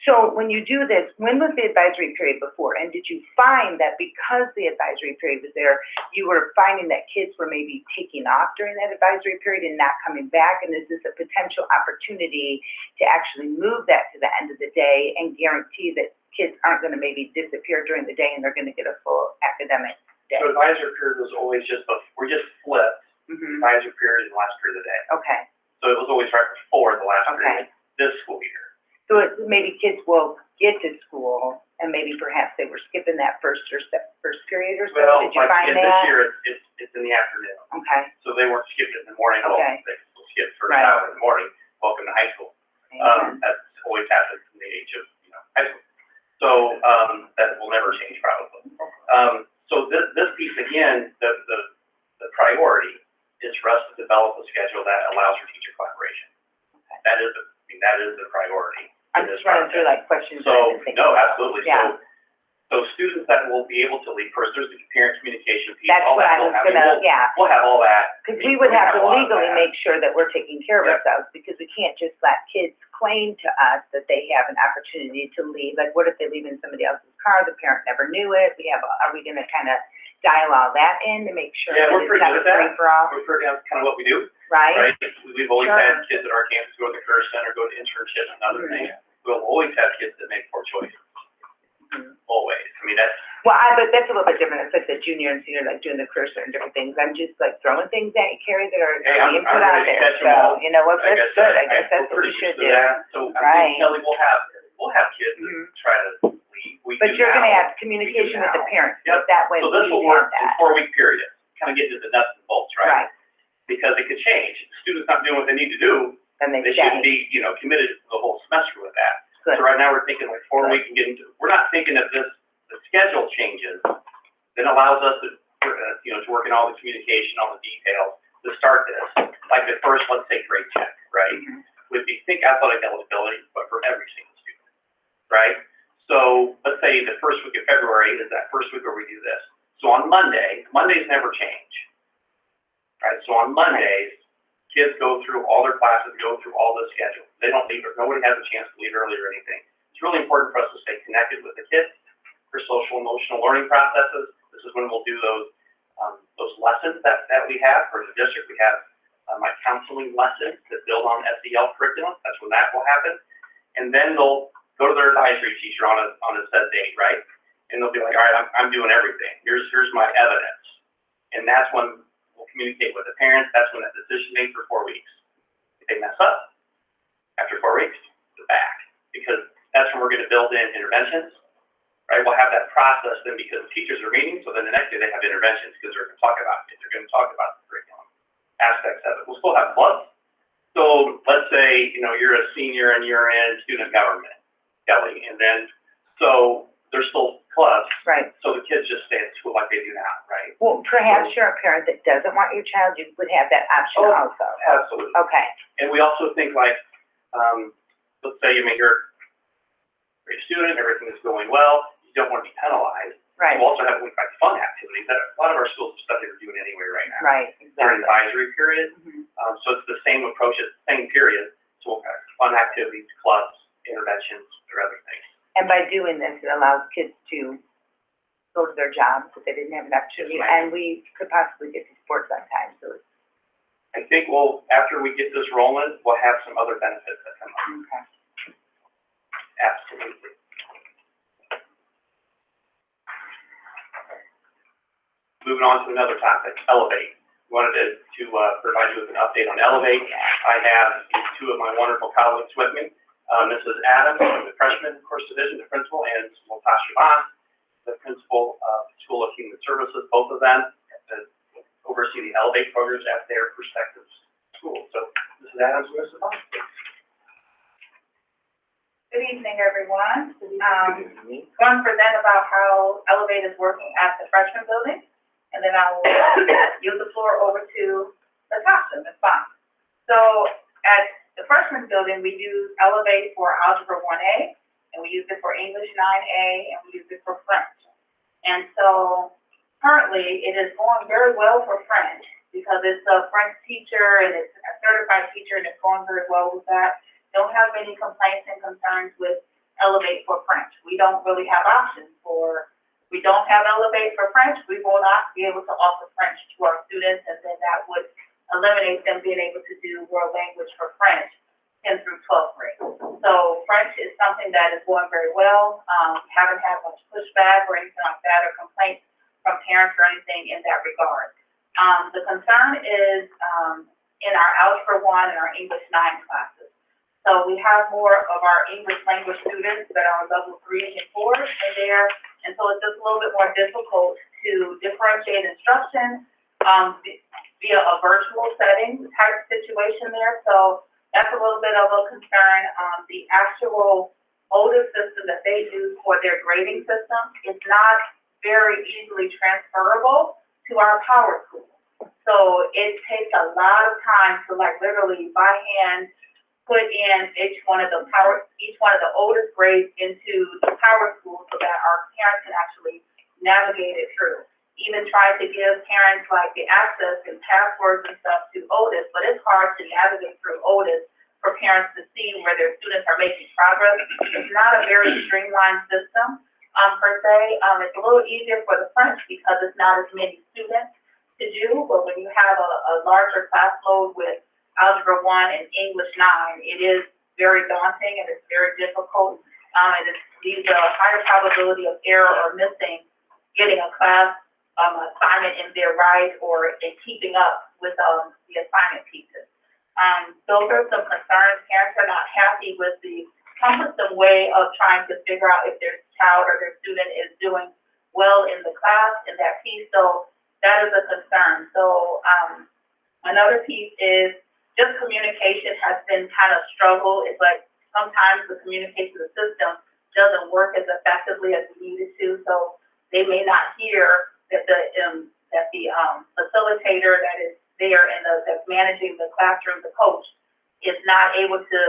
So when you do this, when was the advisory period before? And did you find that because the advisory period was there, you were finding that kids were maybe taking off during that advisory period and not coming back? And is this a potential opportunity to actually move that to the end of the day and guarantee that kids aren't going to maybe disappear during the day and they're going to get a full academic day? So advisory period was always we just flipped advisory period and last period of the day. Okay. So it was always right before the last Okay. period this school year. So maybe kids will get to school and maybe perhaps they were skipping that first period or so. Well, Did you like, find this that? year, it's in the afternoon, Okay, so they weren't skipped in the morning, well, Okay. they skipped first Right. hour in the morning, welcome to high school. amen. That's always happened from the age of, high school. So, that will never change probably. So this piece again, the priority is for us to develop a schedule that allows for teacher collaboration. Okay. That is the priority. I'm just running through like questions. that I So, can think no, of. absolutely. Yeah. So students that will be able to lead, first, there's the parent communication piece, That's all what that. I was I mean, gonna, yeah. We'll have all that. Because we would have to a lot of legally that. make sure that we're taking care of Yep. ourselves, because we can't just let kids claim to us that they have an opportunity to leave. Like, what if they leave in somebody else's car, the parent never knew it? Are we gonna kind of dial all that in to make sure Yeah, that we're it's pretty not good a at that. free-for-all, We're pretty, that's kind of what we do, right? right? We've always Sure. had kids at our campus go to the career center, go to internships and other things. We'll always have kids that make poor choices, always. I mean, that's, Well, but that's a little bit different. It's like the junior and senior, like doing the career cert and different things. I'm just like throwing things at you, Carrie, that are Hey, I'm being put ready out to there. catch 'em all. So, you know what, like I that's said, good. I guess that's we're what we pretty should used to do. that. So I Right. think, Kelly, we'll have kids that Mhm. try to leave. We But do you're gonna now. have communication with the now. parents, Yep. that way So this will we work have in that. 4-week periods, kind of get into the nuts and bolts, right? Right, Because it could change. If the student's not doing what they need to do, and they they shouldn't stay. be, committed to the whole semester with that. Good. So right now, we're thinking like 4 weeks and getting to, we're not thinking if the schedule changes, then allows us to, to work in all the communication, all the details, to start this. Like the first, let's say, grade check, right? Mhm. Would be, think athletic eligibility, but for every single student, right? So let's say the first week of February is that first week where we do this. So on Mondays never change, right? So on Mondays, kids go through all their classes, go through all the schedules. They don't leave, nobody has a chance to leave early or anything. It's really important for us to stay connected with the kids for social emotional learning processes. This is when we'll do those lessons that we have for the district. We have my counseling lessons that build on SEL curriculum. That's when that will happen. And then they'll go to their advisory teacher on a set date, right? And they'll be like, all right, I'm doing everything. Here's my evidence. And that's when we'll communicate with the parents. That's when that decision made for 4 weeks. If they mess up, after 4 weeks, they're back. Because that's when we're going to build in interventions, right? We'll have that process then because the teachers are meeting, so then the next day they have interventions because they're going to talk about it. They're going to talk about the curriculum aspects of it. We'll still have clubs. So let's say, you're a senior and you're in student government, Kelly, and then, so there's still clubs. Right. So the kids just stay at school like they do now, right? Well, perhaps you're a parent that doesn't want your child, you would have that option Oh. also. Absolutely. Okay, And we also think like, let's say, you're a great student, everything is going well, you don't want to be penalized. right, You also have like fun activities that a lot of our schools have stuff they're doing anyway right now. right, During exactly. advisory period, Mhm. so it's the same approach, it's the same period. So we'll have fun activities, clubs, interventions, or other things. And by doing this, it allows kids to go to their jobs if they didn't have an opportunity, Yes, ma'am. and we could possibly get to sports on time, so it's, I think after we get this rolling, we'll have some other benefits that come up. okay. Absolutely. Moving on to another topic, Elevate. Wanted to provide you with an update on Elevate. I have two of my wonderful colleagues with me. Mrs. Adams, from the freshman course division, the principal, and Latasha Vaughn, the principal of School of Human Services, both of them that oversee the Elevate programs at their respective schools. So, Mrs. Adams and Mrs. Vaughn, please. Good evening, everyone. Going to present about how Elevate is working at the freshman building, and then I will yield the floor over to Natasha, Ms. Bond. So at the freshman building, we use Elevate for Algebra 1A, and we use it for English 9A, and we use it for French. And so currently, it is going very well for French because it's a French teacher and it's a certified teacher, and it's going very well with that. Don't have any complaints and concerns with Elevate for French. We don't really have options we don't have Elevate for French, we will not be able to offer French to our students, and then that would eliminate them being able to do world language for French 10 through 12th grade. So French is something that is going very well. Haven't had much pushback or anything like that, or complaints from parents or anything in that regard. The concern is in our Algebra 1 and our English 9 classes. So we have more of our English language students that are level 3 and 4 in there, and so it's just a little bit more difficult to differentiate instruction, via a virtual setting type situation there, so that's a little bit of a concern. The actual OTIS system that they use for their grading system is not very easily transferable to our power school. So it takes a lot of time to like literally by hand put in each one of the OTIS grades into the power school so that our parents can actually navigate it through. Even try to give parents like the access and passwords and stuff to OTIS, but it's hard to navigate through OTIS for parents to see where their students are making progress. It's not a very streamlined system, per se. It's a little easier for the French because it's not as many students to do, but when you have a larger class load with Algebra 1 and English 9, it is very daunting and it's very difficult, and it leaves a higher probability of error or missing getting a class assignment in there right or in keeping up with the assignment pieces. Those are some concerns. Parents are not happy with the cumbersome way of trying to figure out if their child or their student is doing well in the class in that piece. So that is a concern. So another piece is just communication has been kind of struggle. It's like sometimes the communication system doesn't work as effectively as we need it to. So they may not hear that the facilitator that is there and that's managing the classroom, the coach, is not able to,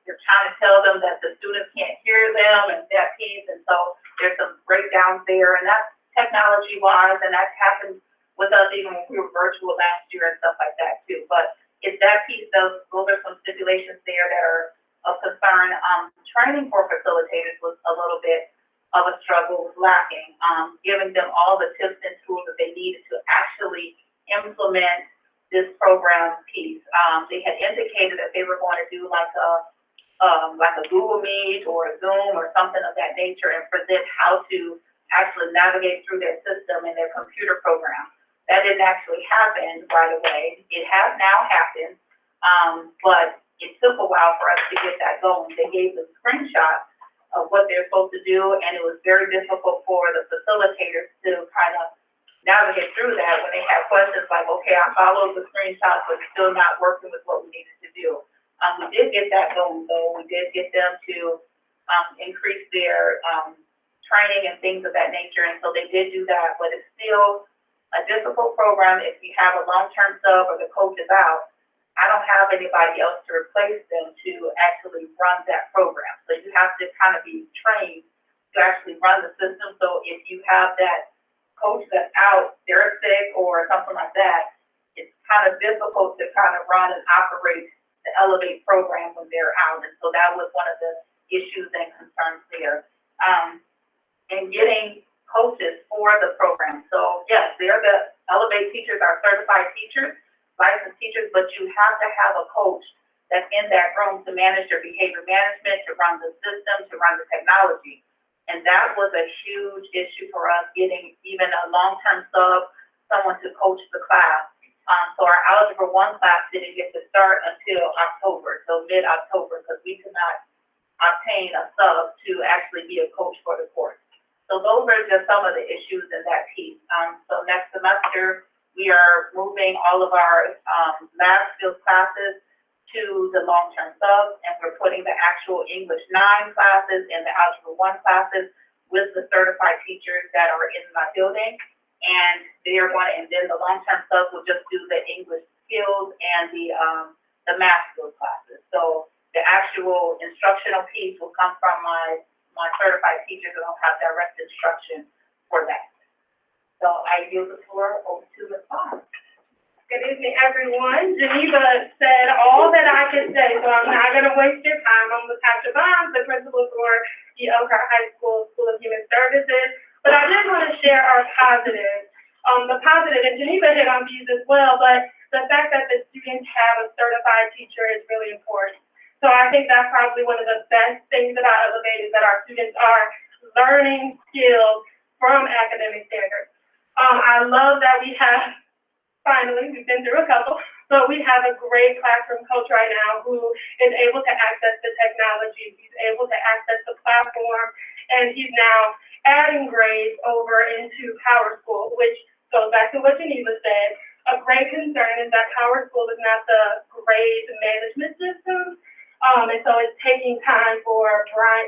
they're trying to tell them that the students can't hear them and that piece, and so there's some breakdowns there, and that's technology-wise, and that's happened with us even when we were virtual last year and stuff like that too. But it's that piece, those are some stipulations there that are of concern. Training for facilitators was a little bit of a struggle, was lacking, giving them all the tips and tools that they needed to actually implement this program piece. They had indicated that they were going to do like a Google Meet or a Zoom or something of that nature and present how to actually navigate through their system and their computer program. That didn't actually happen right away. It has now happened, but it took a while for us to get that going. They gave the screenshot of what they're supposed to do, and it was very difficult for the facilitators to kind of navigate through that when they had questions like, okay, I followed the screenshots, but it's still not working with what we needed to do. We did get that going, though. We did get them to increase their training and things of that nature, and so they did do that, but it's still a difficult program. If you have a long-term sub or the coach is out, I don't have anybody else to replace them to actually run that program. So you have to kind of be trained to actually run the system. So if you have that coach that's out, they're sick or something like that, it's kind of difficult to kind of run and operate the Elevate program when they're out. And so that was one of the issues and concerns there. And getting coaches for the program. So yes, they're the Elevate teachers are certified teachers, licensed teachers, but you have to have a coach that's in that room to manage your behavior management, to run the system, to run the technology. And that was a huge issue for us, getting even a long-term sub, someone to coach the class. So our Algebra 1 class didn't get to start until October, so mid-October, because we could not obtain a sub to actually be a coach for the course. So those are just some of the issues in that piece. So next semester, we are moving all of our math skills classes to the long-term subs, and we're putting the actual English 9 classes and the Algebra 1 classes with the certified teachers that are in my building. And they are going to, and then the long-term subs will just do the English skills and the math skills classes. So the actual instructional piece will come from my certified teachers, and I'll have direct instruction for that. So I yield the floor over to Ms. Bond. Good evening, everyone. Geneva said all that I could say, so I'm not going to waste your time. I'm Natasha Bonds, the principal for the Elkhart High School School of Human Services. But I did want to share our positives. The positive, and Geneva hit on these as well, but the fact that the students have a certified teacher is really important. So I think that's probably one of the best things about Elevate is that our students are learning skills from academic standards. I love that we have, finally, we've been through a couple, So we have a great classroom coach right now who is able to access the technology, he's able to access the platform, and he's now adding grades over into Power School, which goes back to what Geneva said. A great concern is that Power School is not the grade management system. And so it's taking time for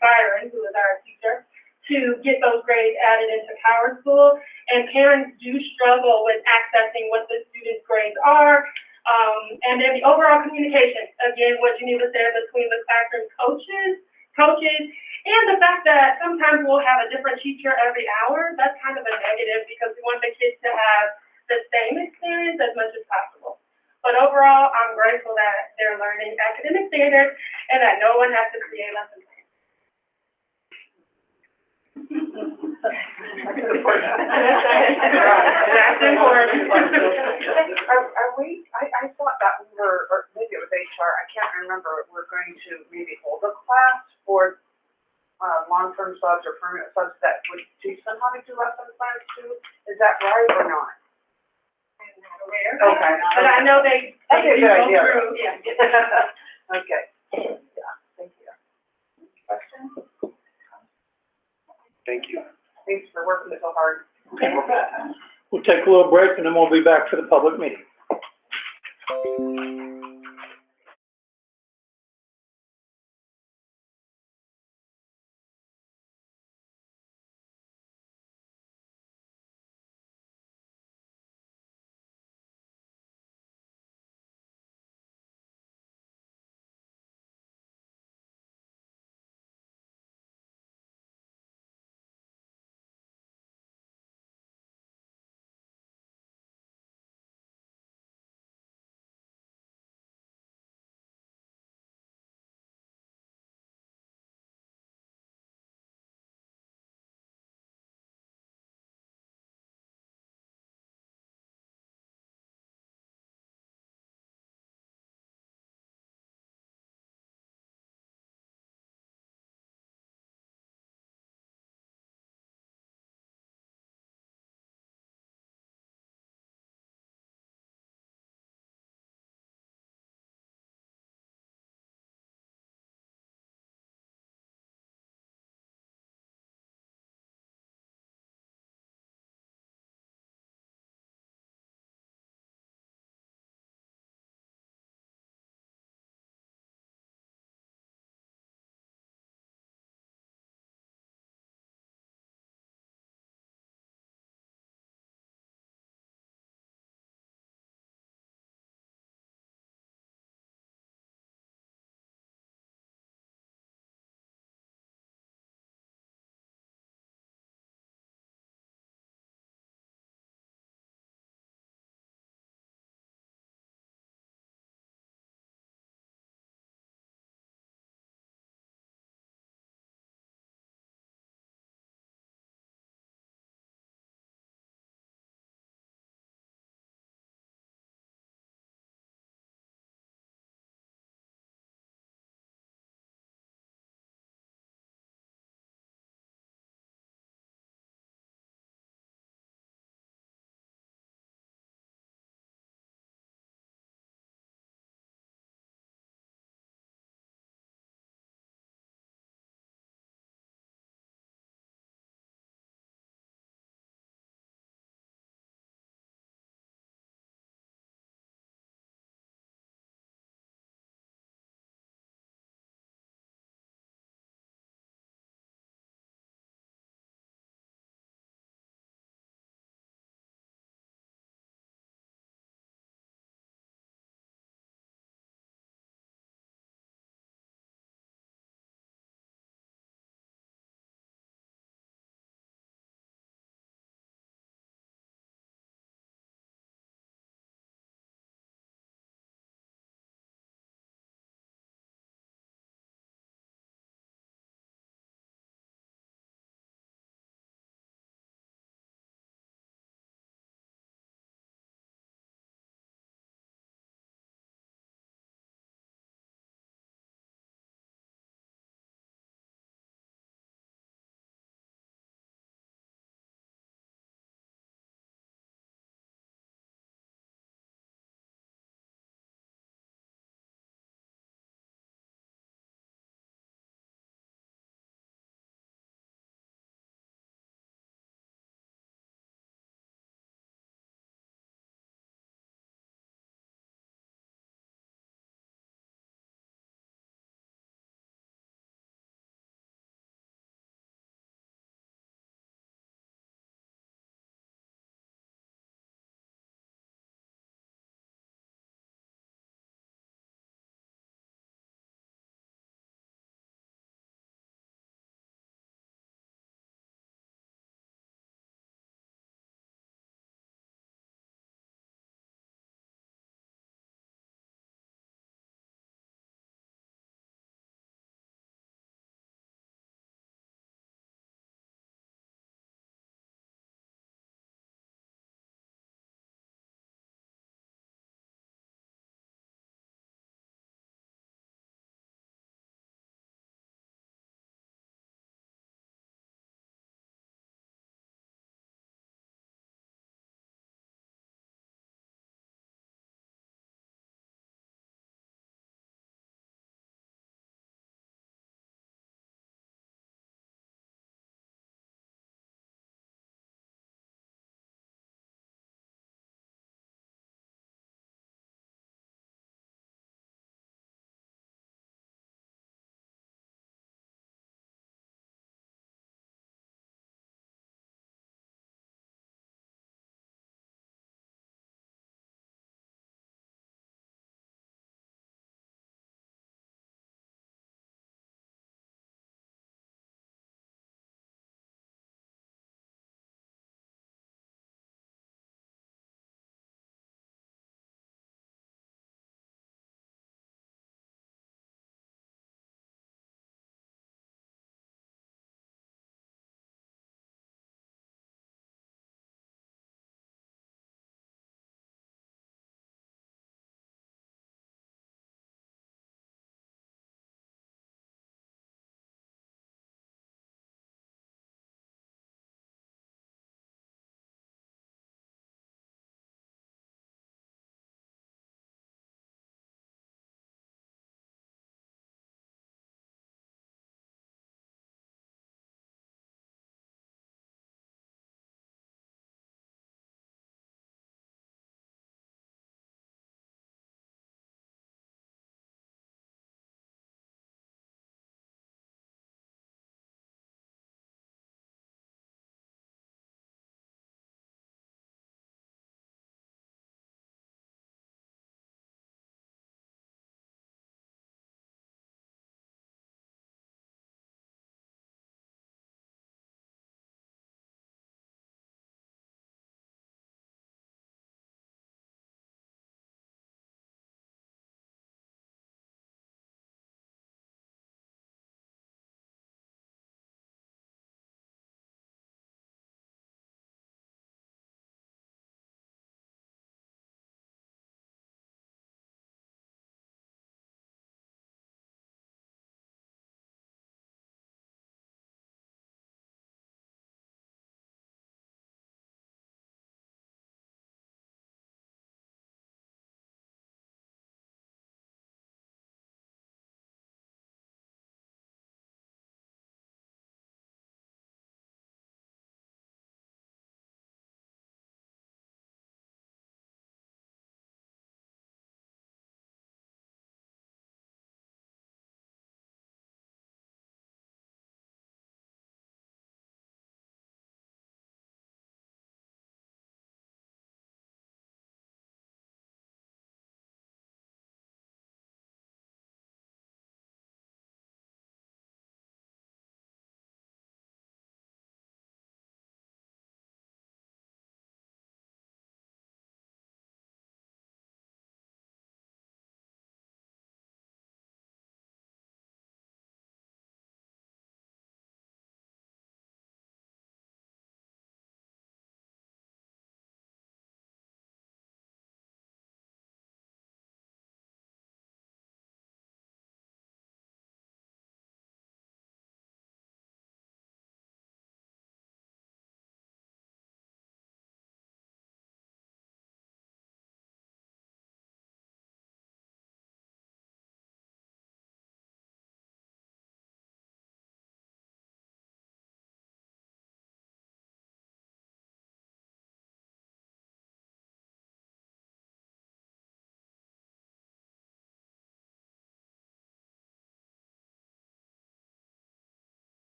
Byron, who is our teacher, to get those grades added into Power School. And parents do struggle with accessing what the students' grades are. And then the overall communication, again, what Geneva said, between the classroom coaches, and the fact that sometimes we'll have a different teacher every hour. That's kind of a negative because we want the kids to have the same experience as much as possible. But overall, I'm grateful that they're learning academic standards and that no one has to create lesson plans. That's important. That's important. Are we, I thought that we were, or maybe it was HR, I can't remember, we're going to maybe hold a class for long-term subs or permanent subs that would teach them how to do lesson plans too? Is that right or not? I'm not aware. Okay. But I know they That'd be a do good go idea. through, yeah. Okay. Yeah, thank you. Questions? Thank you. Thanks for working so hard. We'll take a little break and then we'll be back for the public meeting.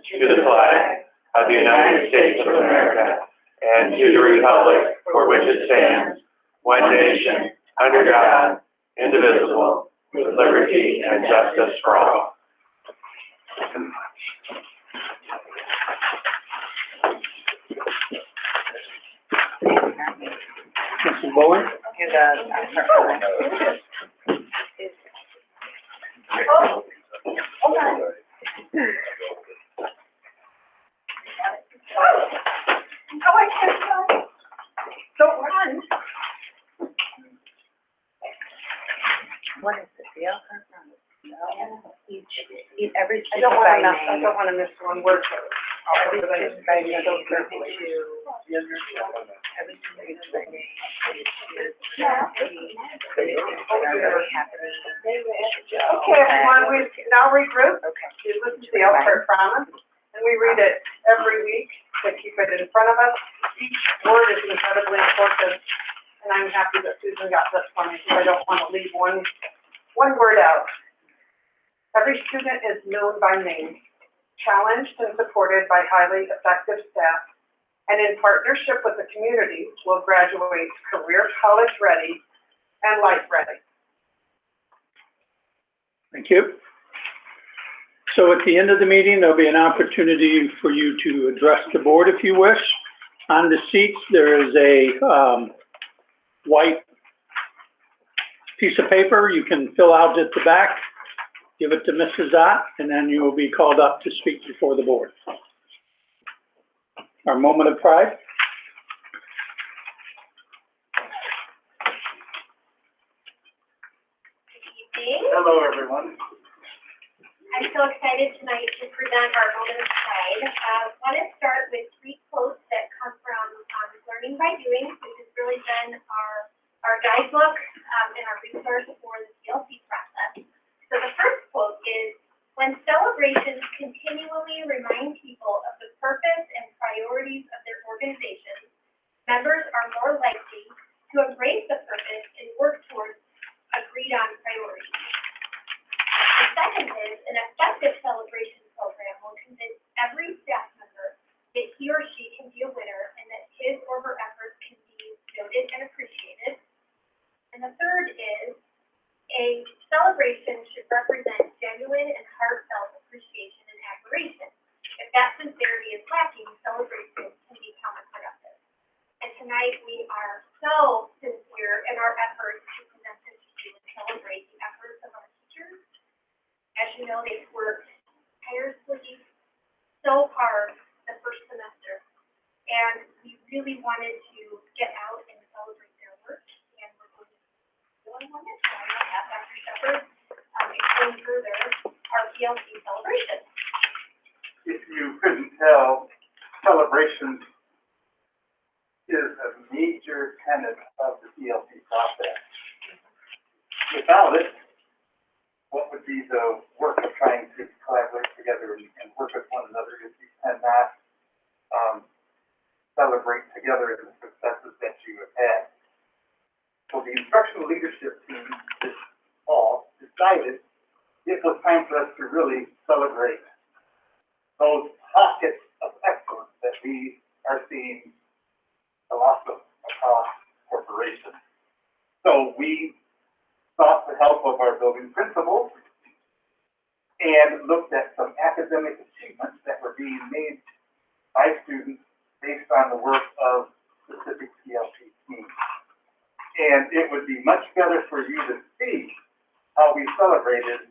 to the flag of the United States of America and to the republic for which it stands, one nation, under God, indivisible, with liberty and justice for all. Mrs. Bowen? Don't run. What is the deal? Every I don't wanna miss one word. Every student by name, So carefully. every student by name, really happening. Okay, everyone, we now regroup. Okay. We listen to the Elkhart Promise, and we read it every week to keep it in front of us. Each word is incredibly important, and I'm happy that Susan got this one, because I don't want to leave one word out. Every student is known by name, challenged and supported by highly effective staff, and in partnership with the community will graduate career college ready and life ready. Thank you. So at the end of the meeting, there'll be an opportunity for you to address the board if you wish. On the seats, there is a white piece of paper you can fill out at the back, give it to Mrs. Ott, and then you will be called up to speak before the board. Our moment of pride. Hello, everyone. I'm so excited tonight to present our moment of pride. I want to start with 3 quotes that come from Learning by Doing, which has really been our guidebook and our resource for the CLC process. So the first quote is, "When celebrations continually remind people of the purpose and priorities of their organizations, members are more likely to embrace the purpose and work towards agreed on priorities." The second is, an effective celebration program will convince every staff member that he or she can be a winner and that his or her efforts can be noted and appreciated. And the third is, a celebration should represent genuine and heartfelt appreciation and admiration. If that sincerity is lacking, celebrations can become unproductive. And tonight, we are so sincere in our efforts to present this to you and celebrate the efforts of our teachers. As you know, they've worked tirelessly so hard the first semester, and we really wanted to get out and celebrate their work, and we're going to do one next time. I'll have Dr. Shepherd explain further our PLC celebration. If you couldn't tell, celebration is a major tenet of the CLC process. Without it, what would be the work of trying to collaborate together and work with one another if you cannot celebrate together in the successes that you have had? So the instructional leadership team this fall decided it was time for us to really celebrate those pockets of excellence that we are seeing a lot of across corporations. So we sought the help of our building principals and looked at some academic achievements that were being made by students based on the work of specific CLC teams. And it would be much better for you to see how we celebrated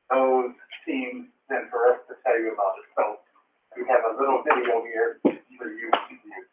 those teams than for us to tell you about it. So we have a little video here for you to view.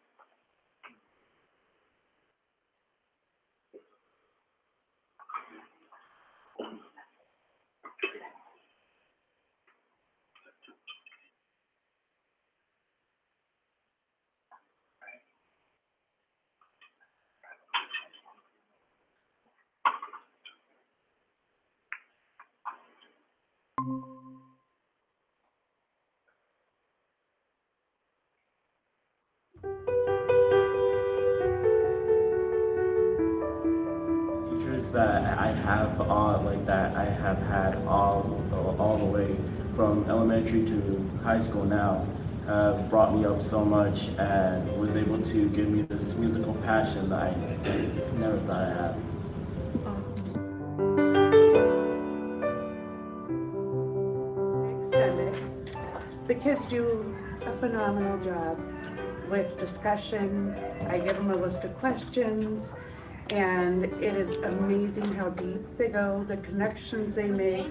Teachers that I have that I have had all the way from elementary to high school now have brought me up so much and was able to give me this musical passion that I never thought I had. Extended. The kids do a phenomenal job with discussion. I give them a list of questions, and it is amazing how deep they go, the connections they make,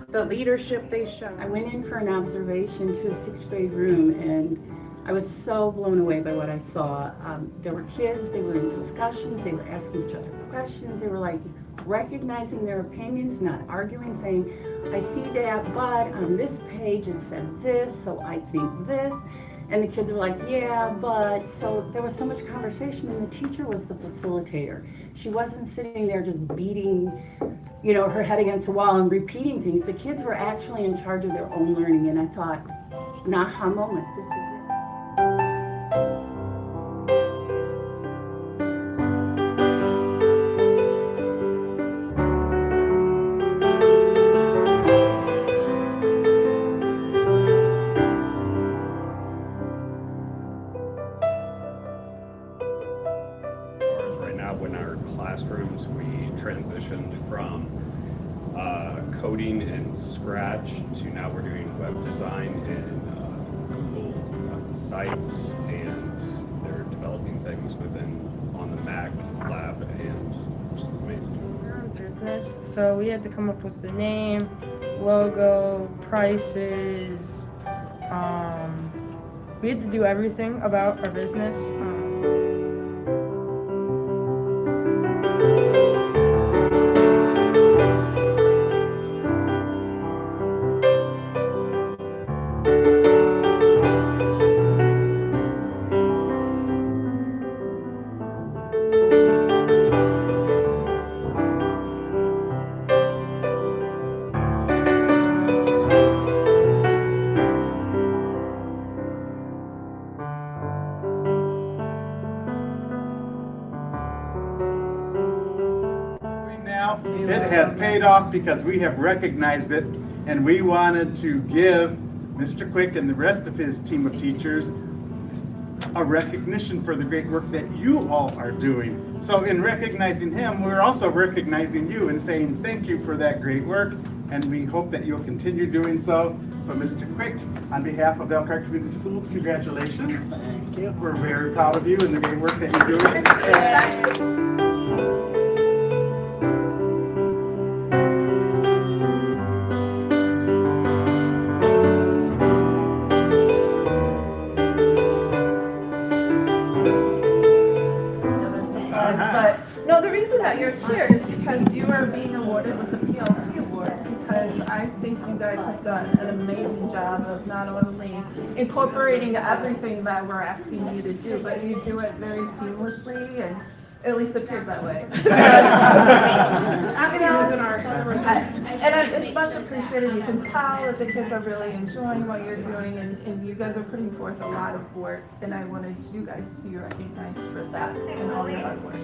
the leadership they show. I went in for an observation to a 6th grade room, and I was so blown away by what I saw. There were kids, they were in discussions, they were asking each other questions, they were like recognizing their opinions, not arguing, saying, I see that, but on this page it said this, so I think this. And the kids were like, yeah, but, so there was so much conversation, and the teacher was the facilitator. She wasn't sitting there just beating, you know, her head against the wall and repeating things. The kids were actually in charge of their own learning, and I thought, an aha moment, this is it. In our classrooms, we transitioned from coding in Scratch to now we're doing web design in Google Sites, and they're developing things on the Mac lab, and which is amazing. We're in business, so we had to come up with the name, logo, prices. We had to do everything about our business. It has paid off because we have recognized it, and we wanted to give Mr. Quick and the rest of his team of teachers a recognition for the great work that you all are doing. So in recognizing him, we're also recognizing you and saying thank you for that great work, and we hope that you'll continue doing so. So Mr. Quick, on behalf of Elkhart Community Schools, congratulations. Thank you. We're very proud of you and the great work that you're doing. But no, the reason that you're here is because you are being awarded with the PLC award, because I think you guys have done an amazing job of not only incorporating everything that we're asking you to do, but you do it very seamlessly, and at least appears that way. And it's much appreciated. You can tell that the kids are really enjoying what you're doing, and you guys are putting forth a lot of work, and I wanted you guys to be recognized for that and all your hard work.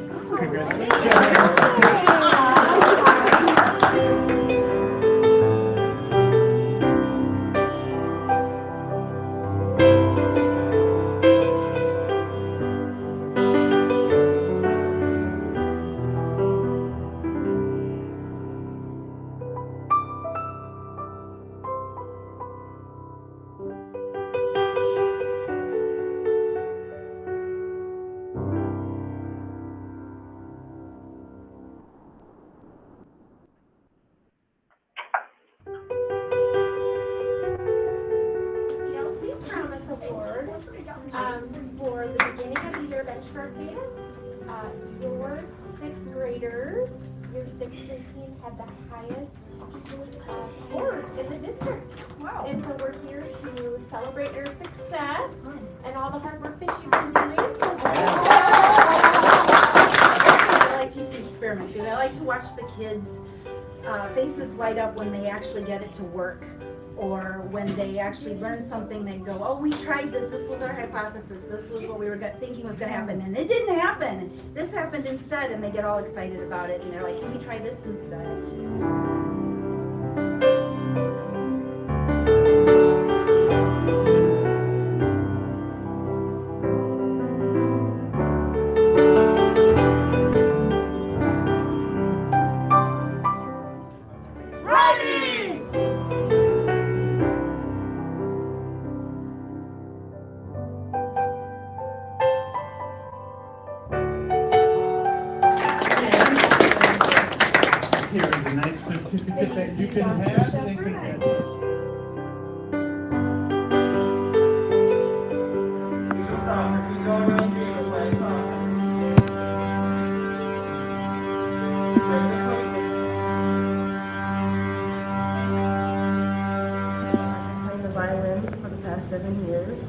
For the beginning of the year benchmark data, your 6th graders, your 6th grade team had the highest scores in the district. Wow. And so we're here to celebrate your success and all the hard work that you've been doing. I like to use an experiment because I like to watch the kids' faces light up when they actually get it to work. Or when they actually learn something, they go, oh, we tried this, this was our hypothesis, this was what we were thinking was going to happen, and it didn't happen. This happened instead, and they get all excited about it, and they're like, can we try this instead? Here is a nice certificate that you can have, and congratulations. Playing the violin for the past 7 years,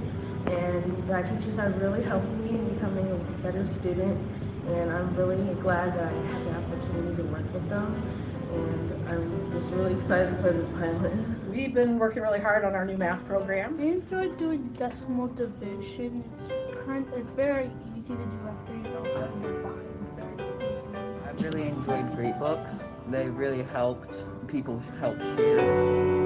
and my teachers have really helped me in becoming a better student, and I'm really glad that I had the opportunity to work with them, and I'm just really excited for this violin. We've been working really hard on our new math program. I enjoyed doing decimal division. It's very easy to do after you know how to divide very easily. I really enjoyed Great Books. They really helped people help share.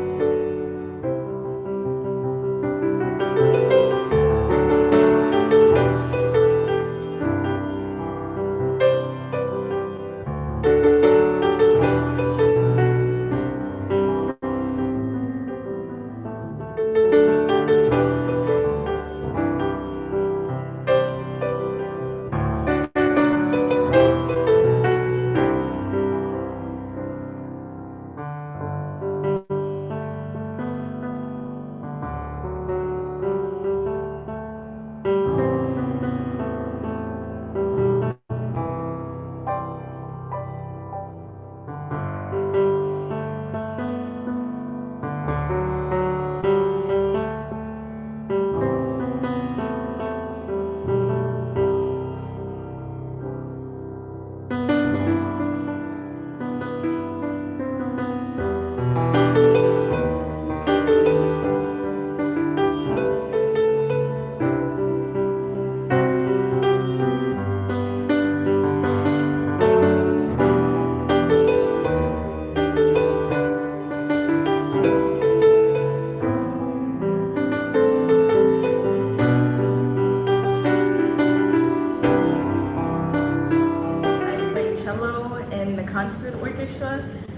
Concert orchestra.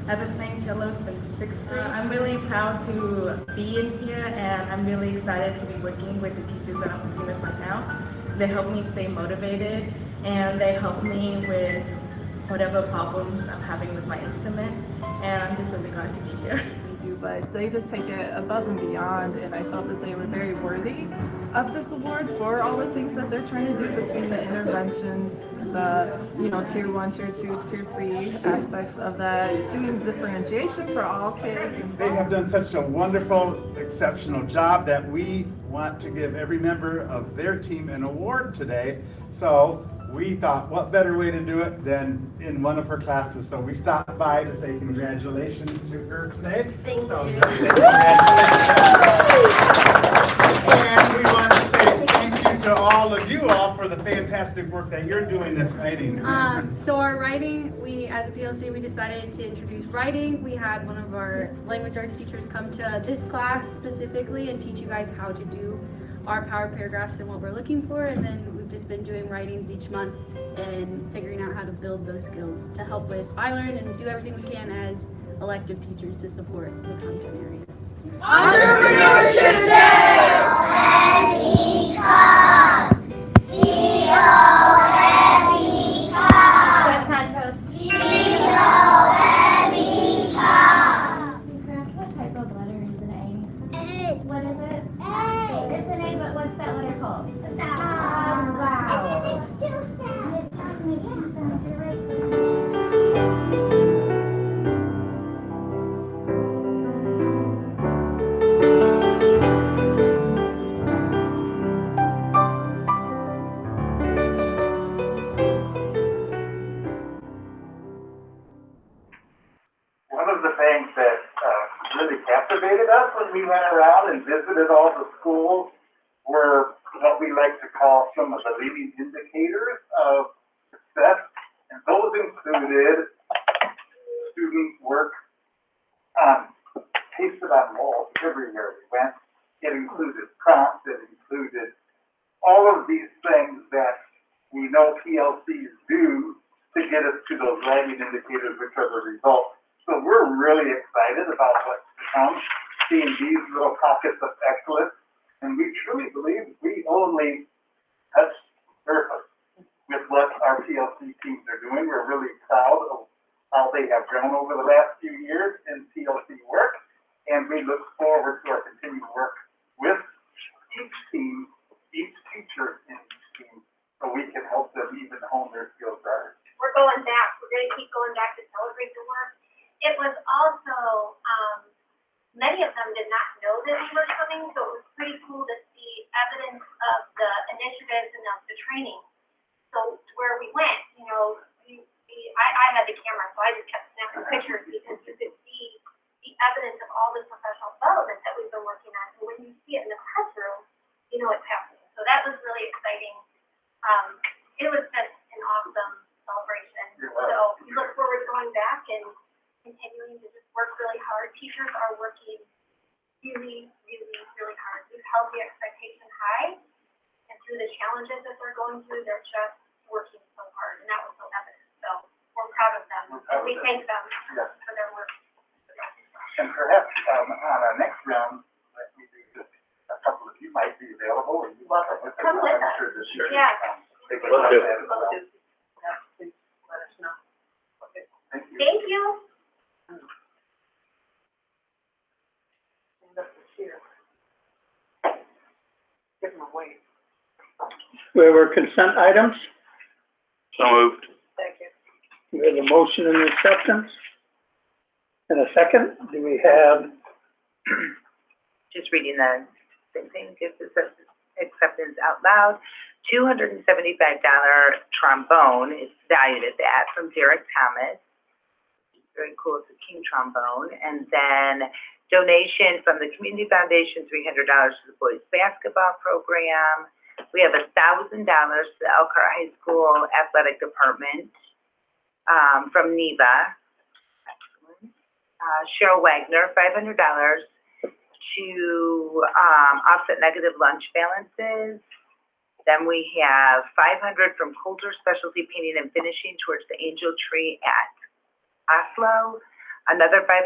I've been playing cello since 6th grade. I'm really proud to be in here, and I'm really excited to be working with the teachers that I'm working with right now. They help me stay motivated, and they help me with whatever problems I'm having with my instrument, and I'm just really glad to be here. But they just take it above and beyond, and I felt that they were very worthy of this award for all the things that they're trying to do between the interventions, the, tier 1, tier 2, tier 3 aspects of that, doing differentiation for all kids. They have done such a wonderful, exceptional job that we want to give every member of their team an award today. So we thought, what better way to do it than in one of her classes? So we stopped by to say congratulations to her today. Thank you. And we want to say thank you to all of you all for the fantastic work that you're doing this writing. So our writing, we, as a PLC, we decided to introduce writing. We had one of our language arts teachers come to this class specifically and teach you guys how to do our power paragraphs and what we're looking for, and then we've just been doing writings each month and figuring out how to build those skills to help with iLearn and do everything we can as elective teachers to support the content areas. Entrepreneurship Day! That's not toast. What type of letter is an A? A. What is it? A. It's an A, but what's that letter called? Wow. It's two sounds. It tells me two sounds. You're right. One of the things that really captivated us when we went around and visited all the schools were what we like to call some of the leading indicators of success. And those included student work pasted on walls everywhere we went. It included prompts, it included all of these things that we know PLCs do to get us to those lagging indicators, which are the results. So we're really excited about what's to come, seeing these little pockets of excellence. And we truly believe we only touched the surface with what our PLC teams are doing. We're really proud of how they have grown over the last few years in PLC work, and we look forward to our continued work with each team, each teacher in each team, so we can help them even hone their skills better. We're going back. We're going to keep going back to celebrate the work. It was also, many of them did not know that we were coming, so it was pretty cool to see evidence of the initiatives and of the training. So where we went, you know, I had the camera, so I just kept snapping pictures because you could see the evidence of all this professional development that we've been working on. So when you see it in the classroom, you know it's happening. So that was really exciting. It was just an awesome celebration. So we look forward to going back and continuing to just work really hard. Teachers are working really, really, really hard. We've held the expectation high, and through the challenges that they're going through, they're just working so hard, and that was so evident. So we're proud of them, and we thank them for their work. And perhaps, on our next round, a couple of you might be available, and you want to Come with us. Yeah. Let's do it. Yeah, please let us know. Okay. Thank you. Thank you. Stand up and cheer. Give them a wave. We have our consent items. So moved. Thank you. We have a motion and acceptance. And a second, do we have, Just reading the same thing, gives us acceptance out loud. $275 trombone is valued at that from Derek Thomas. Very cool, it's a king trombone. And then donation from the Community Foundation, $300 to the boys basketball program. We have $1,000 to the Elkhart High School Athletic Department, from NEVA. Cheryl Wagner, $500 to, offset negative lunch balances. Then we have $500 from Coulter Specialty Painting and Finishing towards the Angel Tree at Oslo. Another $500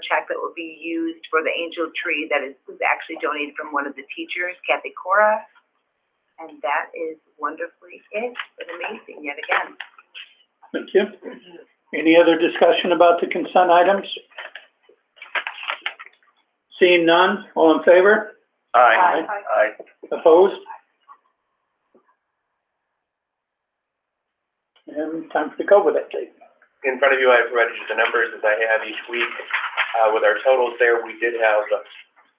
check that will be used for the Angel Tree that was actually donated from one of the teachers, Kathy Cora. And that is wonderfully it, and amazing yet again. thank you. Any other discussion about the consent items? Seeing none, all in favor? Aye. Aye. Opposed? And time for the COVID update. In front of you, I provided you the numbers as I have each week. With our totals there, we did have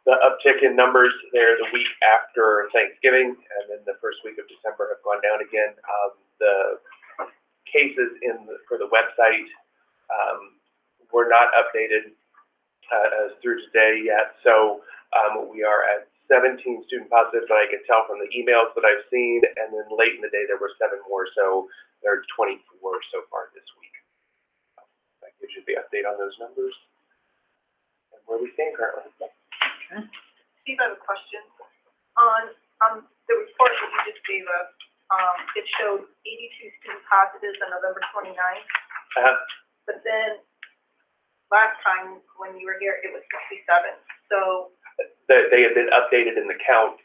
the uptick in numbers there the week after Thanksgiving, and then the first week of December have gone down again. The cases for the website were not updated through today yet, so we are at 17 student positives that I can tell from the emails that I've seen, and then late in the day there were 7 more, so there are 24 so far this week. That gives you the update on those numbers and where we stand currently. Okay. Steve, I have a question. On the report that you just gave us, it showed 82 student positives on November 29th. But then last time when you were here, it was 67. So They had been updated in the counts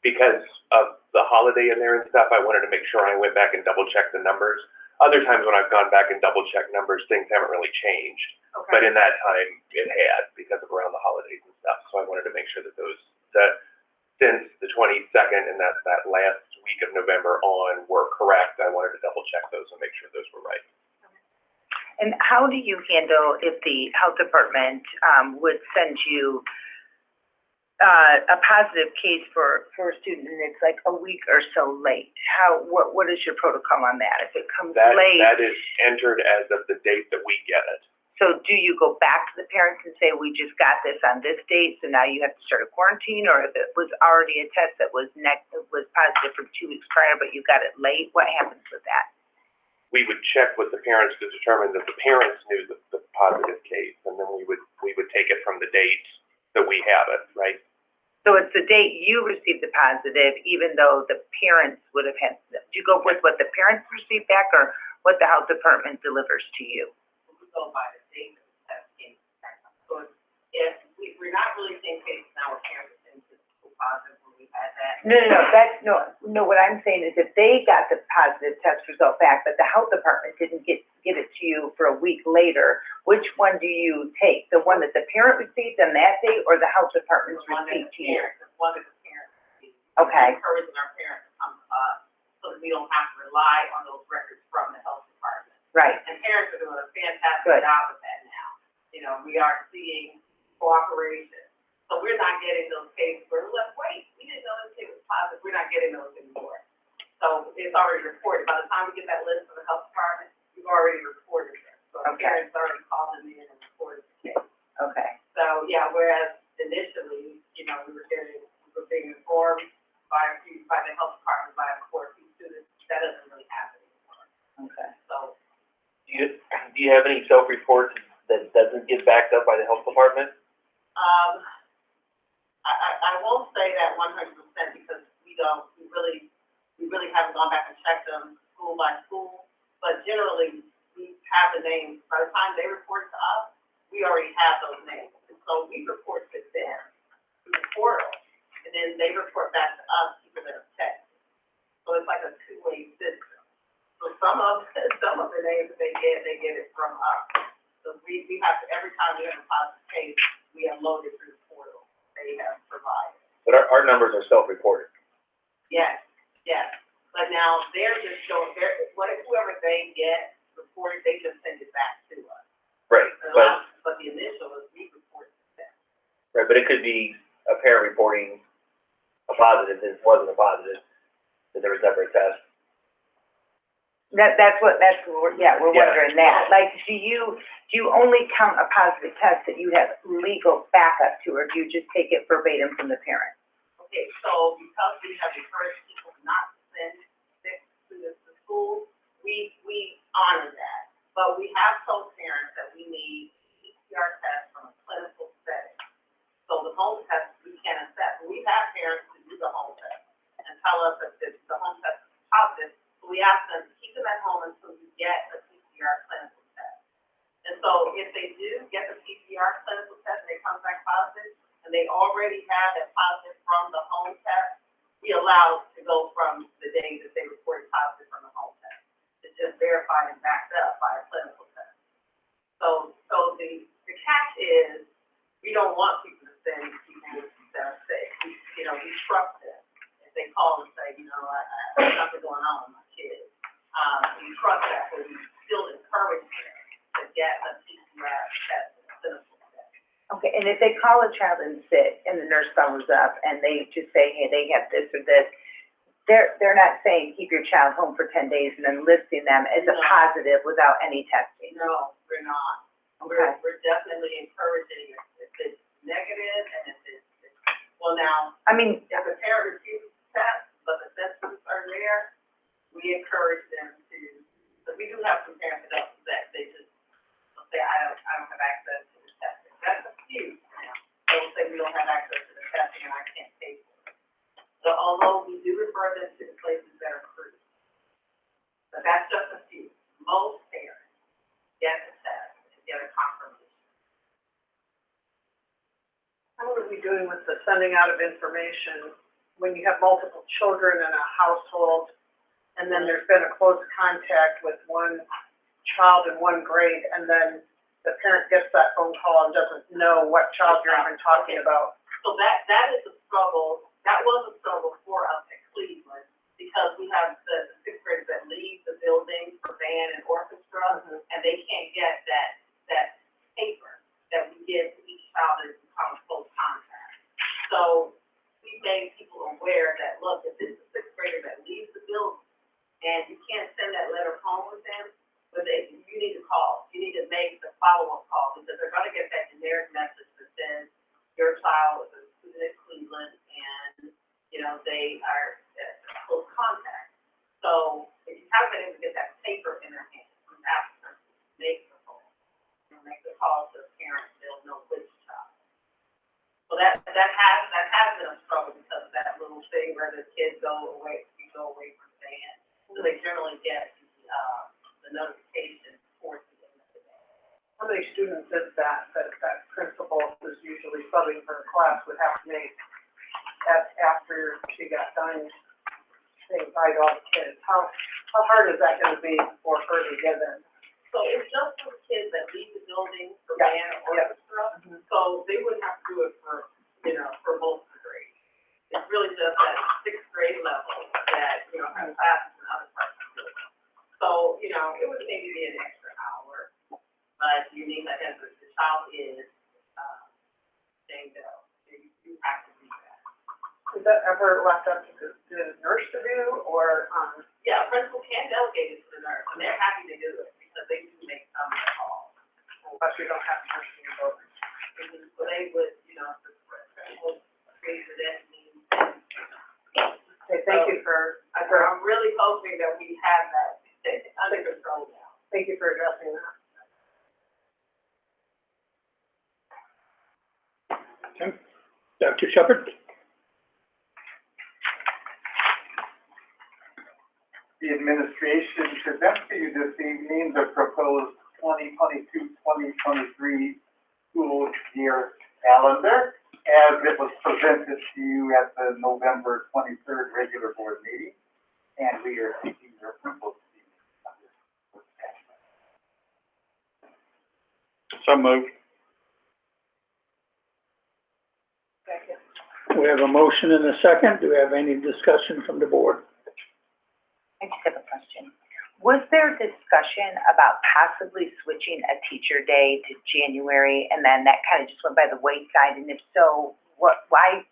because of the holiday in there and stuff. I wanted to make sure I went back and double checked the numbers. Other times when I've gone back and double checked numbers, things haven't really changed. okay. But in that time, it had because of around the holidays and stuff. So I wanted to make sure that since the 22nd and that last week of November on were correct, I wanted to double check those and make sure those were right. And how do you handle if the health department would send you a positive case for a student and it's like a week or so late? What is your protocol on that? If it comes late? That is entered as of the date that we get it. So do you go back to the parents and say, we just got this on this date, so now you have to start a quarantine? Or if it was already a test that was positive for 2 weeks prior, but you got it late, what happens with that? We would check with the parents to determine that the parents knew the positive case, and then we would take it from the date that we have it, right? So it's the date you received the positive, even though the parents would have had, do you go with what the parents received back or what the health department delivers to you? We go by the date of the test came back. So if we're not really saying case now, we're parents saying it's positive when we had that. No, what I'm saying is if they got the positive test result back, but the health department didn't get give it to you for a week later, which one do you take? The one that the parent received on that day, or the health department's receipt to you? One of the parents. Okay. Encouraging our parents to come to us, so that we don't have to rely on those records from the health department. Right. And parents are doing a fantastic Good. job with that now. You know, we are seeing cooperation. So we're not getting those cases where we're like, wait, we didn't know this kid was positive. We're not getting those anymore. So it's already reported. By the time we get that list from the health department, we've already reported it. So our Okay. parents already called them in and reported the case. Okay. So, yeah, whereas initially, you know, we were being informed by the health department, by a core few students, that doesn't really happen anymore. Okay. So, Do you have any self-reports that doesn't get backed up by the health department? I won't say that 100% because we really haven't gone back and checked them school by school, but generally, we have the names. By the time they report to us, we already have those names. And so we report to them through the portal, and then they report back to us, people that have texted. So it's like a two-way system. So some of the names that they get it from us. So we have to, every time we have a positive case, we upload it through the portal they have provided. But our numbers are self-reported. Yes, yes. But now they're just showing, whoever they get reported, they just send it back to us. Right, But the initial is we report to them. right, but it could be a parent reporting a positive, that it wasn't a positive, that there was never a test. That's what we're Yeah. wondering that. Like, do you only count a positive test that you have legal backup to, or do you just take it verbatim from the parent? Okay, so because we have encouraged people not to send sick students to school, we honor that. But we have told parents that we need PCR tests from a clinical setting. So the home test, we can't assess. We've had parents who do the home test and tell us that the home test is positive. So we ask them to keep them at home until we get a PCR clinical test. And so if they do get the PCR clinical test and it comes back positive, and they already have that positive from the home test, we allow to go from the day that they reported positive from the home test. It's just verified and backed up by a clinical test. So the catch is, we don't want people to send people that are sick. We trust them. If they call and say, I have something going on with my kids, we trust that, but we still encourage them to get a PCR test, a clinical test. Okay, and if they call a child in sick and the nurse follows up and they just say, hey, they have this or this, they're not saying keep your child home for 10 days and then listing them as a positive without any testing? No, we're not. Okay. We're definitely encouraging if it's negative and if it's, well now, I mean, if a parent refuses to test, but the symptoms are there, we encourage them to, because we do have some parents that they just will say, I don't have access to the testing. That's a few now. They will say we don't have access to the testing and I can't pay for it. So although we do refer them to the places that are free, but that's just a few. Most parents get the test and get a confirmation. How are we doing with the sending out of information when you have multiple children in a household, and then there's been a close contact with one child in one grade, and then the parent gets that phone call and doesn't know what child you're even talking about? So that is a struggle, that was a struggle for us at Cleveland, because we have the sixth graders that leave the building for band and orchestra, and they can't get that paper that we give to each child that becomes close contact. So we made people aware that, look, if this is a sixth grader that leaves the building, and you can't send that letter home with them, but you need to call. You need to make the follow-up call, because they're gonna get that generic message that says, your child is a student at Cleveland, and, they are close contact. So if you haven't been able to get that paper in their hands, we ask them to make the call. Make the call to the parents, they'll know which child. So that has been a struggle, because of that little thing where the kids go away from the band. So they generally get the notification towards the end of the day. How many students is that principal who's usually subbing for a class would have to make after she got done saying bye to all the kids? How hard is that gonna be for her to get in? So it's just for kids that leave the building for band or orchestra, so they wouldn't have to do it for, for both the grades. It's really just at sixth grade level that, have classes and other parts of the building. So, it would maybe be an extra hour, but you need that as the child is, saying that you have to do that. Is that ever left up to the nurse to do, or, Yeah, principal can delegate it to the nurse, and they're happy to do it, because they do make some of the calls. unless we don't have nurses in the building? So they would, if the principal agrees with it, Okay, thank you for, I'm really hoping that we have that under control now. thank you for addressing that. Okay. Dr. Shepherd? The administration presents to you this evening the proposed 2022-2023 school year calendar as it was presented to you at the November 23rd regular board meeting, and we are seeking your approval this evening. So moved. Second. We have a motion and a second. Do we have any discussion from the board? I just have a question. Was there discussion about possibly switching a teacher day to January, and then that kind of just went by the wayside? And if so, why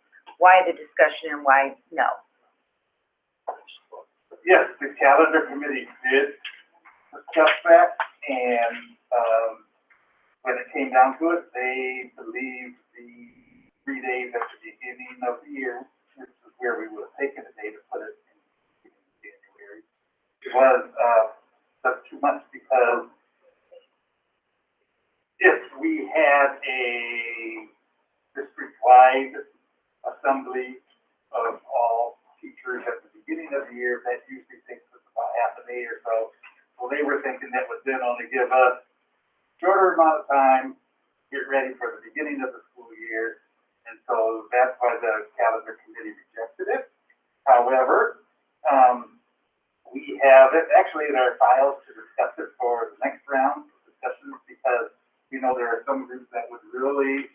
the discussion and why no? Yes, the calendar committee did discuss that, and, when it came down to it, they believed the 3 days at the beginning of the year, which is where we would have taken a day to put it in January, was, just too much, because if we had a district-wide assembly of all teachers at the beginning of the year, that usually takes us about half a day or so. So they were thinking that would then only give us shorter amount of time, get ready for the beginning of the school year, and so that's why the calendar committee rejected it. However, we have it actually in our files to discuss it for the next round of discussions, because we know there are some groups that would really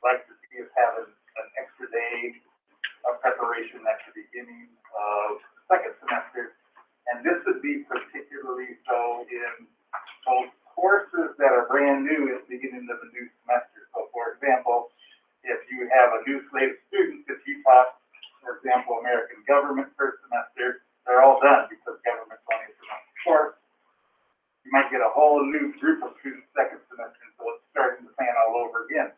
like to see us have an extra day of preparation at the beginning of the second semester. And this would be particularly so in those courses that are brand new at the beginning of the new semester. So for example, if you have a new slate of students, if you taught, for example, American government first semester, they're all done because government's only a semester course. You might get a whole new group of students second semester, so it's starting the plan all over again.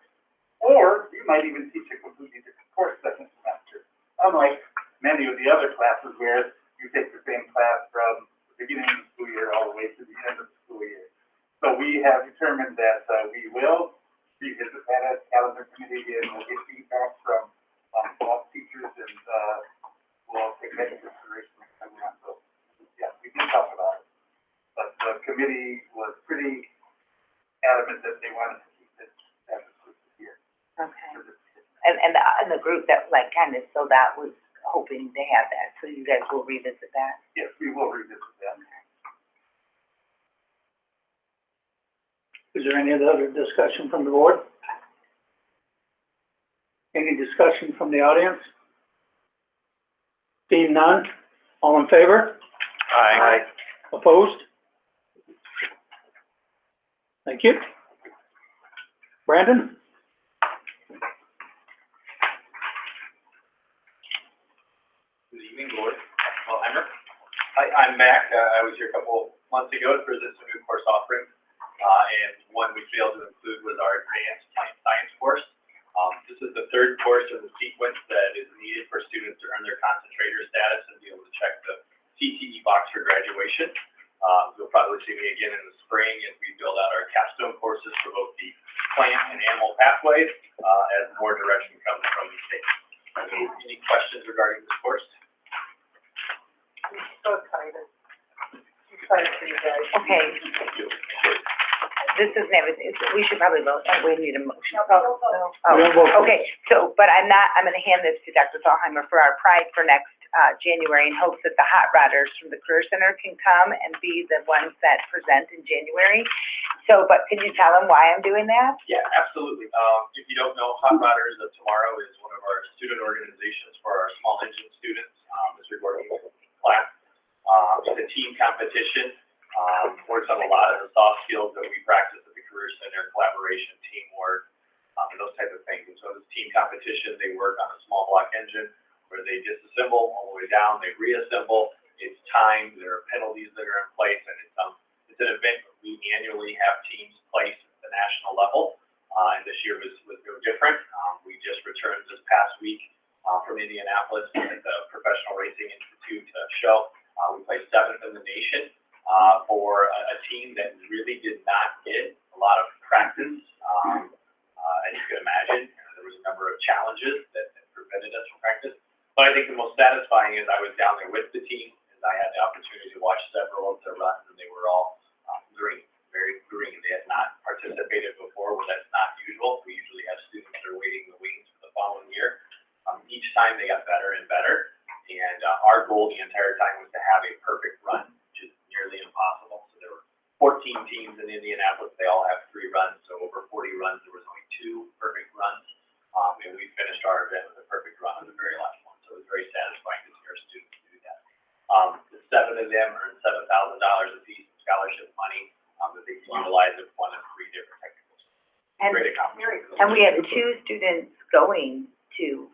Or you might even teach a completely different course second semester, unlike many of the other classes where you take the same class from the beginning of the school year all the way to the end of the school year. So we have determined that we will revisit that as calendar committee, and we'll get feedback from all teachers, and we'll take that into consideration. So, yeah, we did talk about it, but the committee was pretty adamant that they wanted to keep it as a school year. Okay. And the group that kind of filled out was hoping to have that, so you guys will revisit that? Yes, we will revisit that. Is there any other discussion from the board? Any discussion from the audience? Seeing none, all in favor? Aye. Opposed? Thank you. Brandon? Good evening, board. Hellheimer. I'm back. I was here a couple months ago to present some new course offerings. And one we failed to include was our advanced plant science course. This is the third course in the sequence that is needed for students to earn their concentrator status and be able to check the CTE box for graduation. You'll probably see me again in the spring as we build out our capstone courses for both the plant and animal pathways, as more direction comes from the state. Any questions regarding this course? I'm so excited. Excited for you guys. Okay. This isn't everything, we should probably vote, we need a motion. We don't vote. Okay, so, but I'm gonna hand this to Dr. Thalheimer for our Pride for Next, January in hopes that the hot rodders from the Career Center can come and be the ones that present in January. So, but can you tell them why I'm doing that? Yeah, absolutely. If you don't know, Hot Rodders of Tomorrow is one of our student organizations for our small engine students, Mr. Gordon's class. It's a team competition, works on a lot of the soft skills that we practice at the Career Center, collaboration, teamwork, and those type of things. And so this team competition, they work on a small block engine where they disassemble all the way down, they reassemble. It's timed, there are penalties that are in place, and it's an event where we annually have teams place at the national level. And this year was no different. We just returned this past week from Indianapolis at the Professional Racing Institute show. We placed 7th in the nation for a team that really did not get a lot of practice. As you can imagine, there was a number of challenges that prevented us from practice. But I think the most satisfying is I was down there with the team, as I had the opportunity to watch several of their runs, and they were all green, very green. They had not participated before, where that's not usual. We usually have students that are waiting in the wings for the following year. Each time they got better and better, and our goal the entire time was to have a perfect run, which is nearly impossible. So there were 14 teams in Indianapolis. They all have 3 runs, so over 40 runs, there was only 2 perfect runs. And we finished our event with a perfect run on the very last one. So it was very satisfying to see our students do that. The 7 of them earned $7,000 apiece in scholarship money that they can utilize at one of 3 different technicals. Great accomplishment. And we had 2 students going to,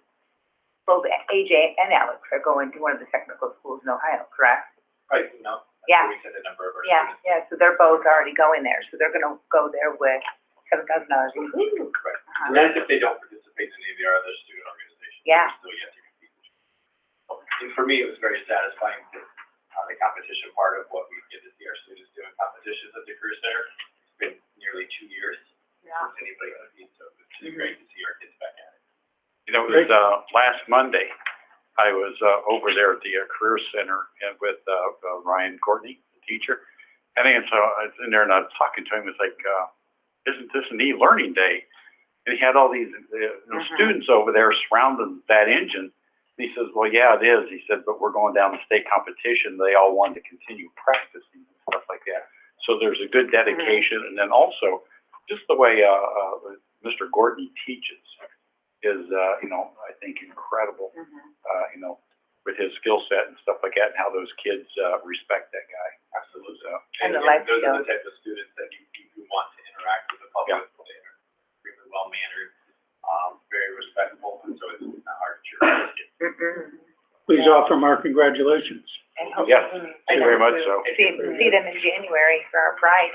both AJ and Alex are going to one of the technical schools in Ohio, correct? Right, you know, that's Yeah. where we sent a number of our Yeah, students. yeah, so they're both already going there, so they're gonna go there with $7,000. Woo-hoo. Right. Uh-huh. And that's if they don't participate in any of our other student organizations. Yeah. They're still yet to compete. And for me, it was very satisfying to, the competition part of what we get to see our students do in competitions at the Career Center. It's been nearly 2 years since anybody competed, so it's really great to see our kids back at it. You know, it was, last Monday, I was, over there at the Career Center and with, Ryan Courtney, the teacher. And so I was in there and I was talking to him, it's like, isn't this an e-learning day? And he had all these, students over there surrounding that engine. And he says, well, yeah, it is. He said, but we're going down to state competition. They all wanted to continue practicing and stuff like that. So there's a good dedication. And then also, just the way, Mr. Courtney teaches is, I think incredible, with his skill set and stuff like that, and how those kids, respect that guy. Absolutely. So, And the life those are skills. the type of students that you want to interact with the public. They're extremely well-mannered, very respectful, and so it's not hard to cheer for those kids. Please offer our congratulations. And hope- yes, thank you very much, so. See them in January for our pride.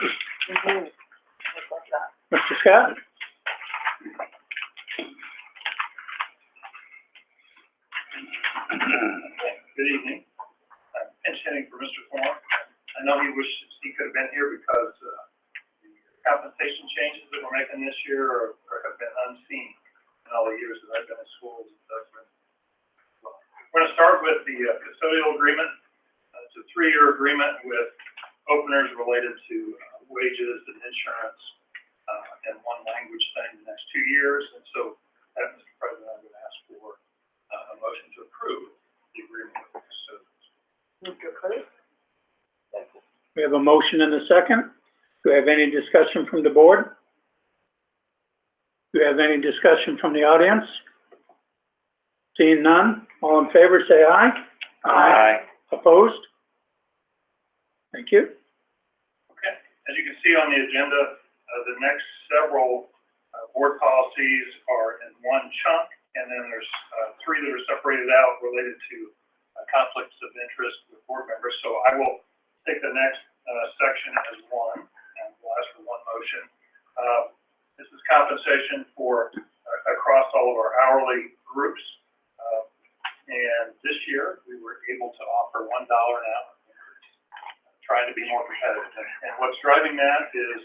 Mr. Scott? Good evening. I'm pinch hitting for Mr. Thorne. I know he wishes he could have been here because, the compensation changes that we're making this year have been unseen in all the years that I've been in schools. We're gonna start with the custodial agreement. It's a 3-year agreement with openers related to wages and insurance, and one language thing the next 2 years. And so, Mr. President, I'm gonna ask for a motion to approve the agreement with the custodians. Move to approve? We have a motion and a second. Do we have any discussion from the board? Do we have any discussion from the audience? Seeing none, all in favor, say aye. Aye. Opposed? Thank you. Okay, as you can see on the agenda, the next several board policies are in one chunk, and then there's 3 that are separated out related to conflicts of interest with board members. So I will take the next section as one, and we'll ask for one motion. This is compensation for across all of our hourly groups. And this year, we were able to offer $1 an hour increase, trying to be more competitive. And what's driving that is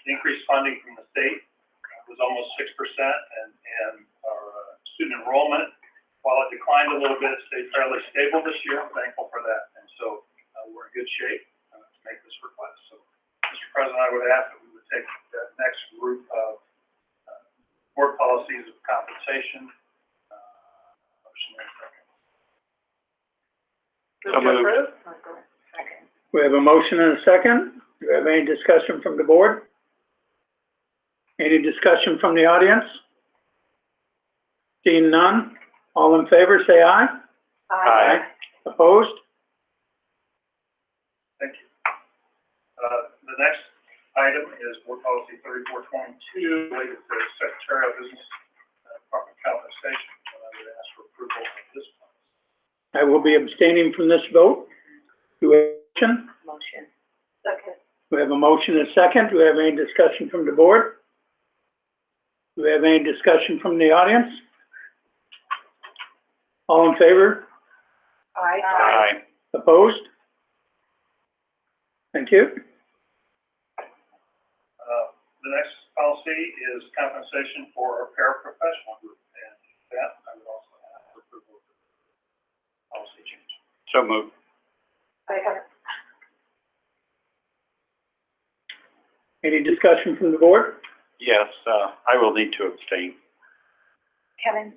increased funding from the state. It was almost 6%, and our student enrollment, while it declined a little bit, stayed fairly stable this year. I'm thankful for that. And so we're in good shape to make this request. So, Mr. President, I would ask that we would take that next group of board policies of compensation. Motion and second. So moved. approve? We have a motion and a second. Do we have any discussion from the board? Any discussion from the audience? Seeing none, all in favor, say aye. Aye. Opposed? Thank you. The next item is board policy 3422, related to secretarial business, department compensation. I would ask for approval of this policy. I will be abstaining from this vote. Do we have a motion? Motion. Second. We have a motion and a second. Do we have any discussion from the board? Do we have any discussion from the audience? All in favor? Aye. Opposed? Thank you. The next policy is compensation for our paraprofessional group, and that I would also ask for approval of the policy change. So moved. Any discussion from the board? Yes, I will need to abstain. Kevin,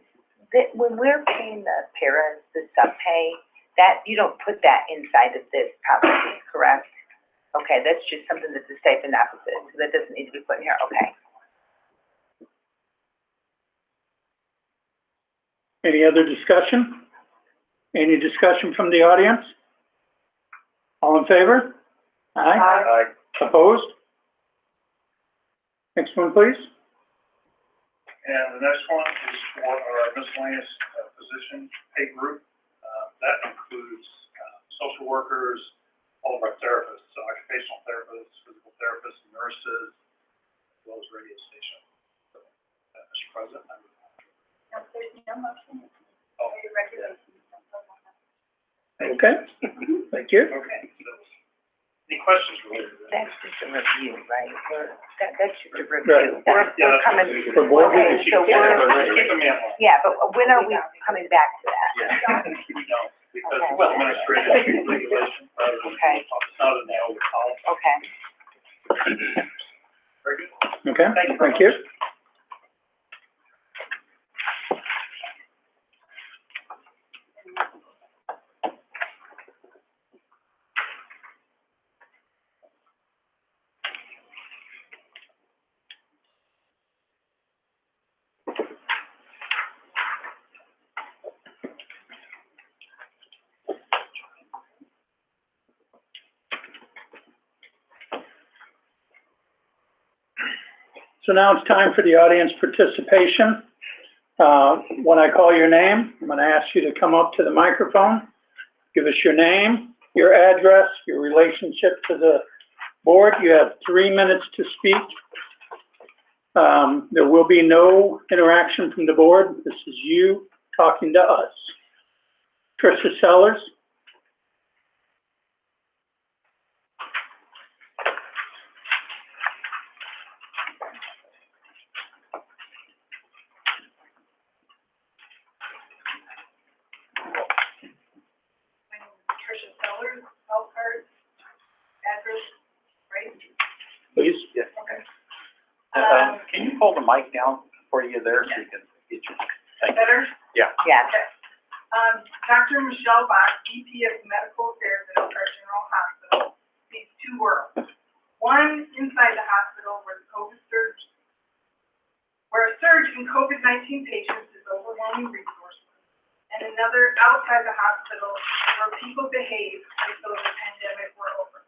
when we're paying the paras, the sub-pay, that, you don't put that inside of this policy, correct? Okay, that's just something that's a stipend opposite, so that doesn't need to be put in here, okay. Any other discussion? Any discussion from the audience? All in favor? Aye. Opposed? Next one, please. And the next one is for our miscellaneous position pay group. That includes social workers, all of our therapists, so occupational therapists, physical therapists, nurses, as well as radio station. So, Mr. President, I would. There's no motion. Oh. Regulations. Okay, thank you. Okay, so, any questions related to that? That's just a review, right? That's just a review. Right. We're coming, For board okay, meetings, so we're, Keep them in line. yeah, but when are we coming back to that? Yeah. We don't, because, Okay. well, administrative regulation, rather than, Okay. it's not in the old policy. Okay. Very good. Okay, thank you. So now it's time for the audience participation. When I call your name, I'm going to ask you to come up to the microphone, give us your name, your address, your relationship to the board. You have 3 minutes to speak. There will be no interaction from the board. This is you talking to us. Tricia Sellers. Tricia Sellers, health card, address, right? Please. Yes. Okay. Can you pull the mic down for you there so you can get your, thank you. Better? Yeah. Yeah. Dr. Michelle Bach, VP of Medical Affairs at Elkhart General Hospital, sees two worlds. One inside the hospital where a surge in COVID-19 patients is overwhelming resources, and another outside the hospital where people behave as though the pandemic were over.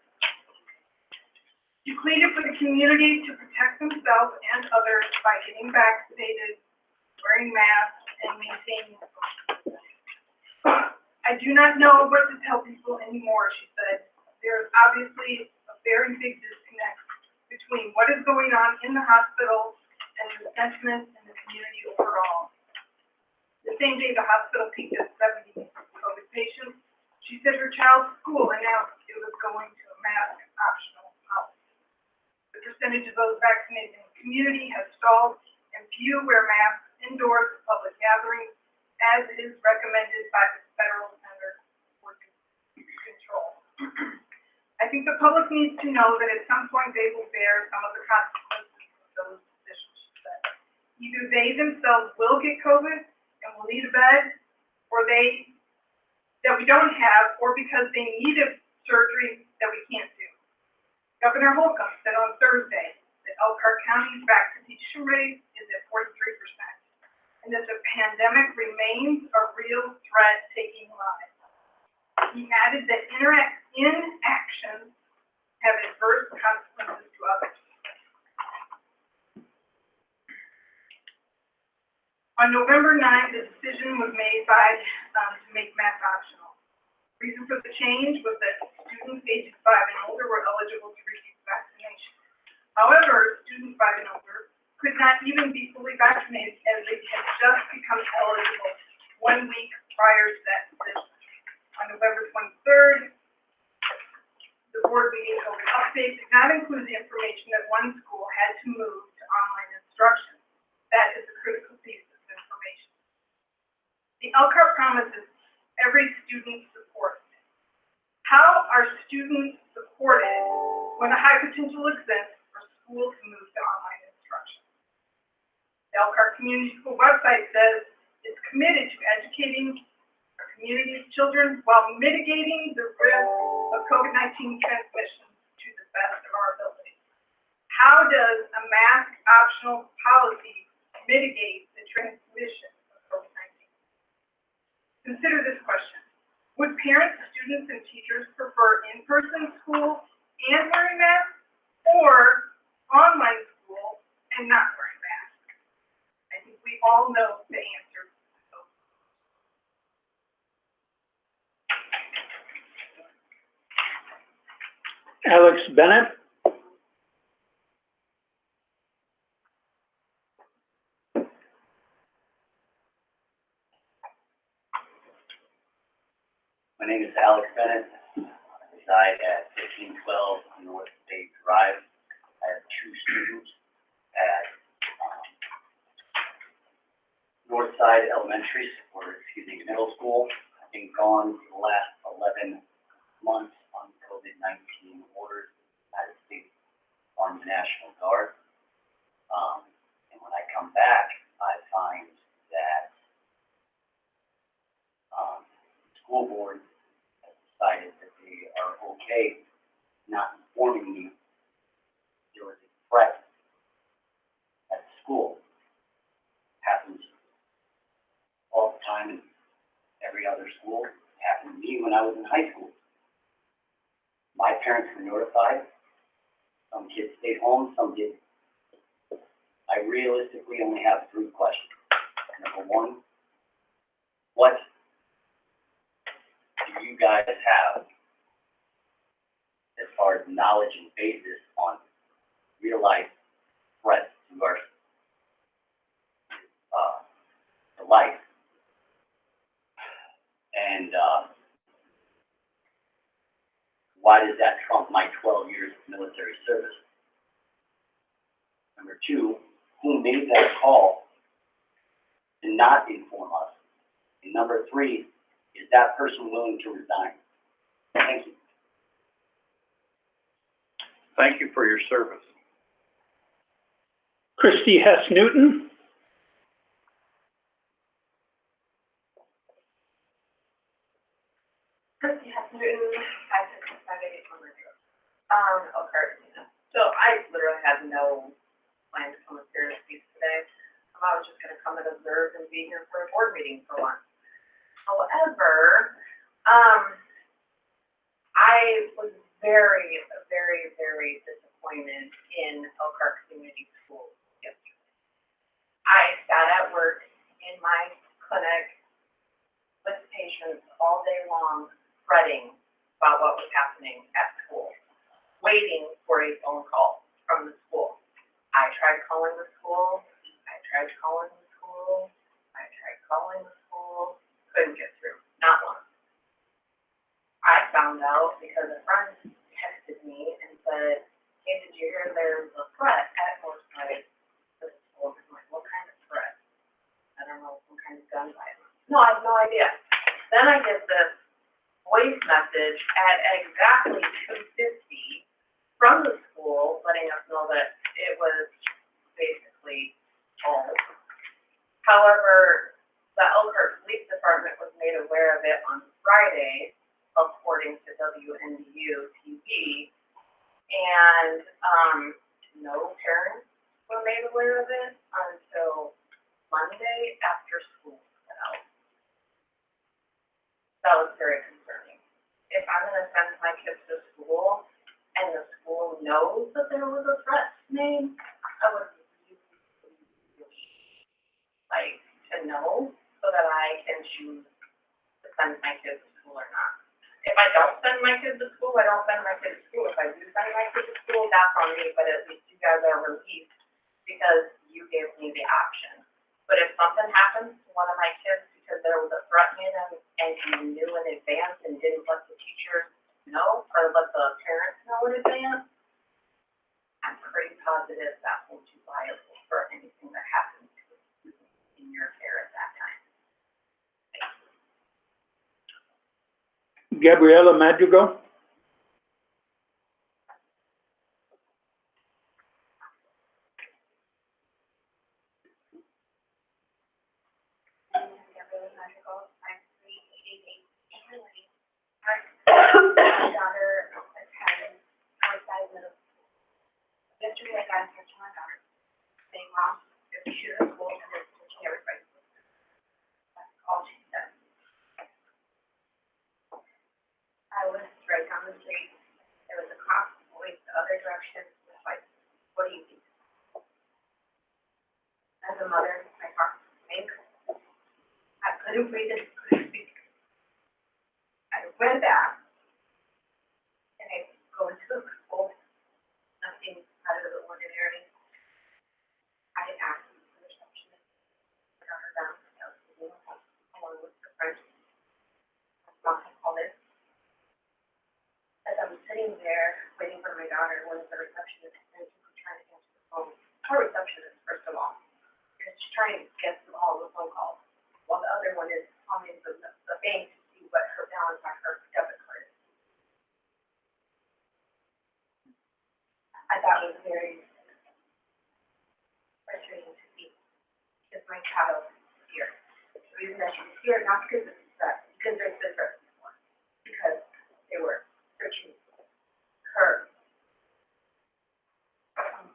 She pleaded for the community to protect themselves and others by getting vaccinated, wearing masks, and maintaining social distance. I do not know what to tell people anymore, she said. There is obviously a very big disconnect between what is going on in the hospital and the sentiment in the community overall. The same day the hospital peaked at 70 COVID patients, she said her child's school announced it was going to a mask optional policy. The percentage of those vaccinated in the community has stalled, and few wear masks indoors at public gatherings, as is recommended by the Federal Center for Disease Control. I think the public needs to know that at some point they will bear some of the consequences of those decisions, she said. Either they themselves will get COVID and will need a bed, or they that we don't have, or because they needed surgery that we can't do. Governor Holcomb said on Thursday that Elkhart County's vaccination rate is at 43%, and that the pandemic remains a real threat taking lives. He added that inactions have adverse consequences to others. On November 9th, the decision was made to make math optional. The reason for the change was that students ages 5 and older were eligible to receive vaccination. However, students 5 and older could not even be fully vaccinated as they had just become eligible 1 week prior to that decision. On November 23rd, the board meeting COVID update did not include the information that one school had to move to online instruction. That is a critical piece of information. The Elkhart promises every student supported. How are students supported when a high potential exists for schools to move to online instruction? The Elkhart Community School website says it's committed to educating our community's children while mitigating the risk of COVID-19 transmission to the best of our ability. How does a mask optional policy mitigate the transmission of COVID-19? Consider this question. Would parents, students, and teachers prefer in-person school and wearing masks, or online school and not wearing masks? I think we all know the answer. Alex Bennett? My name is Alex Bennett. I reside at 1512 North State Drive. I have 2 students at Northside Elementary, middle school. I've been gone for the last 11 months on COVID-19 orders, United States Army National Guard. And when I come back, I find that the school board decided that they are okay not informing me there was a threat at the school. Happens all the time in every other school. It happened to me when I was in high school. My parents were notified. Some kids stayed home, some didn't. I realistically only have 3 questions. Number 1, what do you guys have as far as knowledge and basis on real life threats to our to life? And why does that trump my 12 years of military service? Number 2, who made that call to not inform us? And number 3, is that person willing to resign? Thank you. Thank you for your service. Christy Hess-Newton? Christy Hess-Newton, 56588 Congress Road. Elkhart. So I literally had no plan to come up here and speak today. I was just gonna come and observe and be here for a board meeting for once. However, I was very, very, very disappointed in Elkhart Community Schools yesterday. I sat at work in my clinic with patients all day long, fretting about what was happening at school, waiting for a phone call from the school. I tried calling the school, couldn't get through, not once. I found out because a friend texted me and said, hey, did you hear there's a threat at Northside? I'm like, what kind of threat? I don't know, some kind of gun violence. No, I have no idea. Then I get this voice message at exactly 2:50 from the school, letting us know that it was basically all over. However, the Elkhart Police Department was made aware of it on Friday And, no parents were made aware of it until Monday after school got out. That was very concerning. If I'm gonna send my kids to school and the school knows that there was a threat made, I would like to know so that I can choose to send my kids to school or not. If I don't send my kids to school, I don't send my kids to school. If I do send my kids to school, that's on me, but at least you guys are relieved because you gave me the option. But if something happens to one of my kids because there was a threat made and you knew in advance and didn't let the teachers know or let the parents know in advance, I'm pretty positive that won't be liable for anything that happens to a student in your care at that time. Gabriela Madrigal? My daughter attends Northside Middle School. Yesterday I got in touch with my daughter, saying, Mom, if you shoot at school, and they're teaching everybody. That's all she said. I was right down the street. There was a cop going the other direction. It was like, what do you think? As a mother, my heart sank. I couldn't breathe and couldn't speak. I went back. And I go into the school, nothing out of the ordinary. I had asked the receptionist, I got her down, I was sitting along with the friend. My mom had called in. As I'm sitting there waiting for my daughter, one of the receptionists is trying to answer the phone. Her receptionist, first of all, is trying to get through all the phone calls, while the other one is calling the bank to see what her balance on her debit card is. I thought it was very frustrating to see, because my child is here. The reason that she was here, not because of the threat, because there's been threats before, because they were searching her,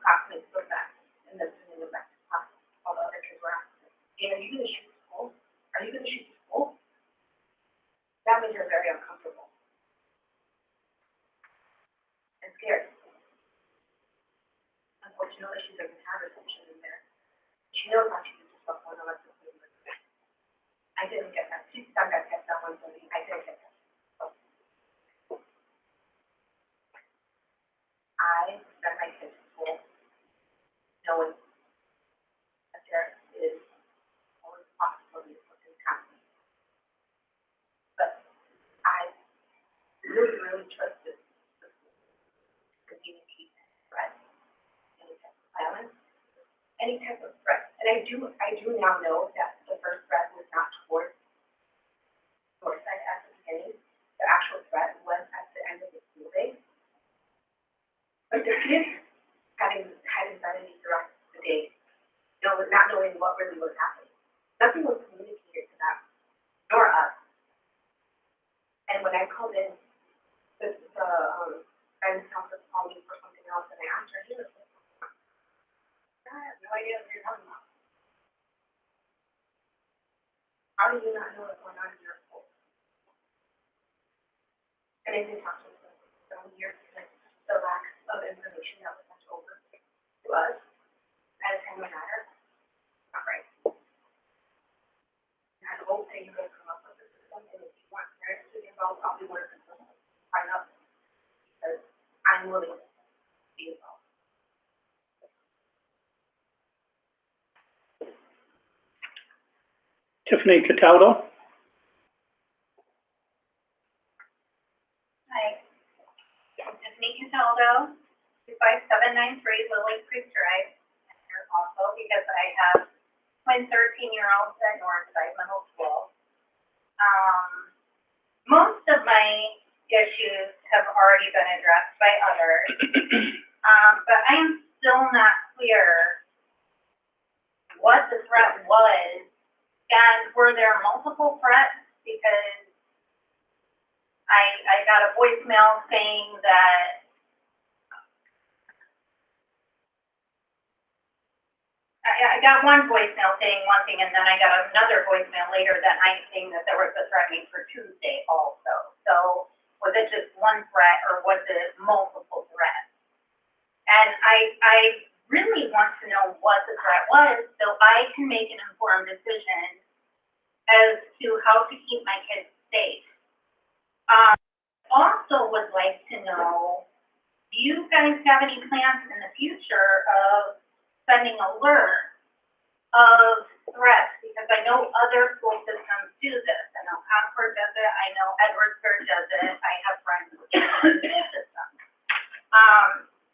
classmates so fast, and then sending them back to class, while the other kids were asking, hey, are you gonna shoot school? Are you gonna shoot school? That means you're very uncomfortable and scared. Unfortunately, she doesn't have her attention in there. She knows how to use her cell phone unless it's being recorded. I didn't get that. She got that text that one Sunday. I didn't get that. So, I sent my kids to school knowing that there is always a possibility of something happening. But I really trusted the school to communicate threats, any type of violence, any type of threat. And I do now know that the first threat was not towards Northside at the beginning. The actual threat was at the end of the school day. But the kids had anxiety throughout the day, not knowing what really was happening. Nothing was communicated to them, nor us. And when I called in, the guidance counselor called me for something else, and I asked her, hey, I have no idea what you're talking about. How do you not know what's going on in your school? And I didn't talk to them for 7 years, because the lack of information that was sent over to us at a time of matter, not right. And I hope that you guys come up with a system, and if you want parents to be involved, I'll be one of the people to sign up, because I'm willing to be involved. Tiffany Cataldo? Hi, I'm Tiffany Cataldo, 25793 Lily Creek Drive. I'm here also because I have my 13-year-olds at Northside Middle School. Most of my issues have already been addressed by others, but I am still not clear what the threat was, and were there multiple threats? Because I got a voicemail saying that I got one voicemail saying one thing, and then I got another voicemail later that night saying that there was a threat made for Tuesday also. So, was it just one threat, or was it multiple threats? And I really want to know what the threat was, so I can make an informed decision as to how to keep my kids safe. Also would like to know, do you guys have any plans in the future of sending alerts of threats? Because I know other school systems do this. I know Concord does it. I know Edwardsburg does it. I have friends who do it in the system.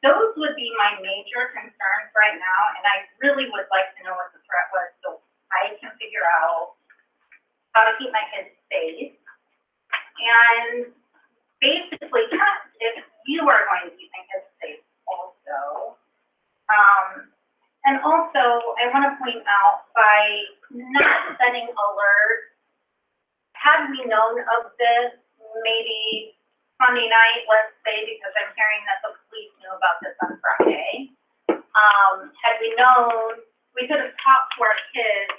Those would be my major concerns right now, and I really would like to know what the threat was so I can figure out how to keep my kids safe. And basically, if you are going to keep my kids safe also. And also, I want to point out, by not sending alerts, had we known of this maybe Monday night, let's say, because I'm hearing that the police knew about this on Friday, had we known, we could have talked to our kids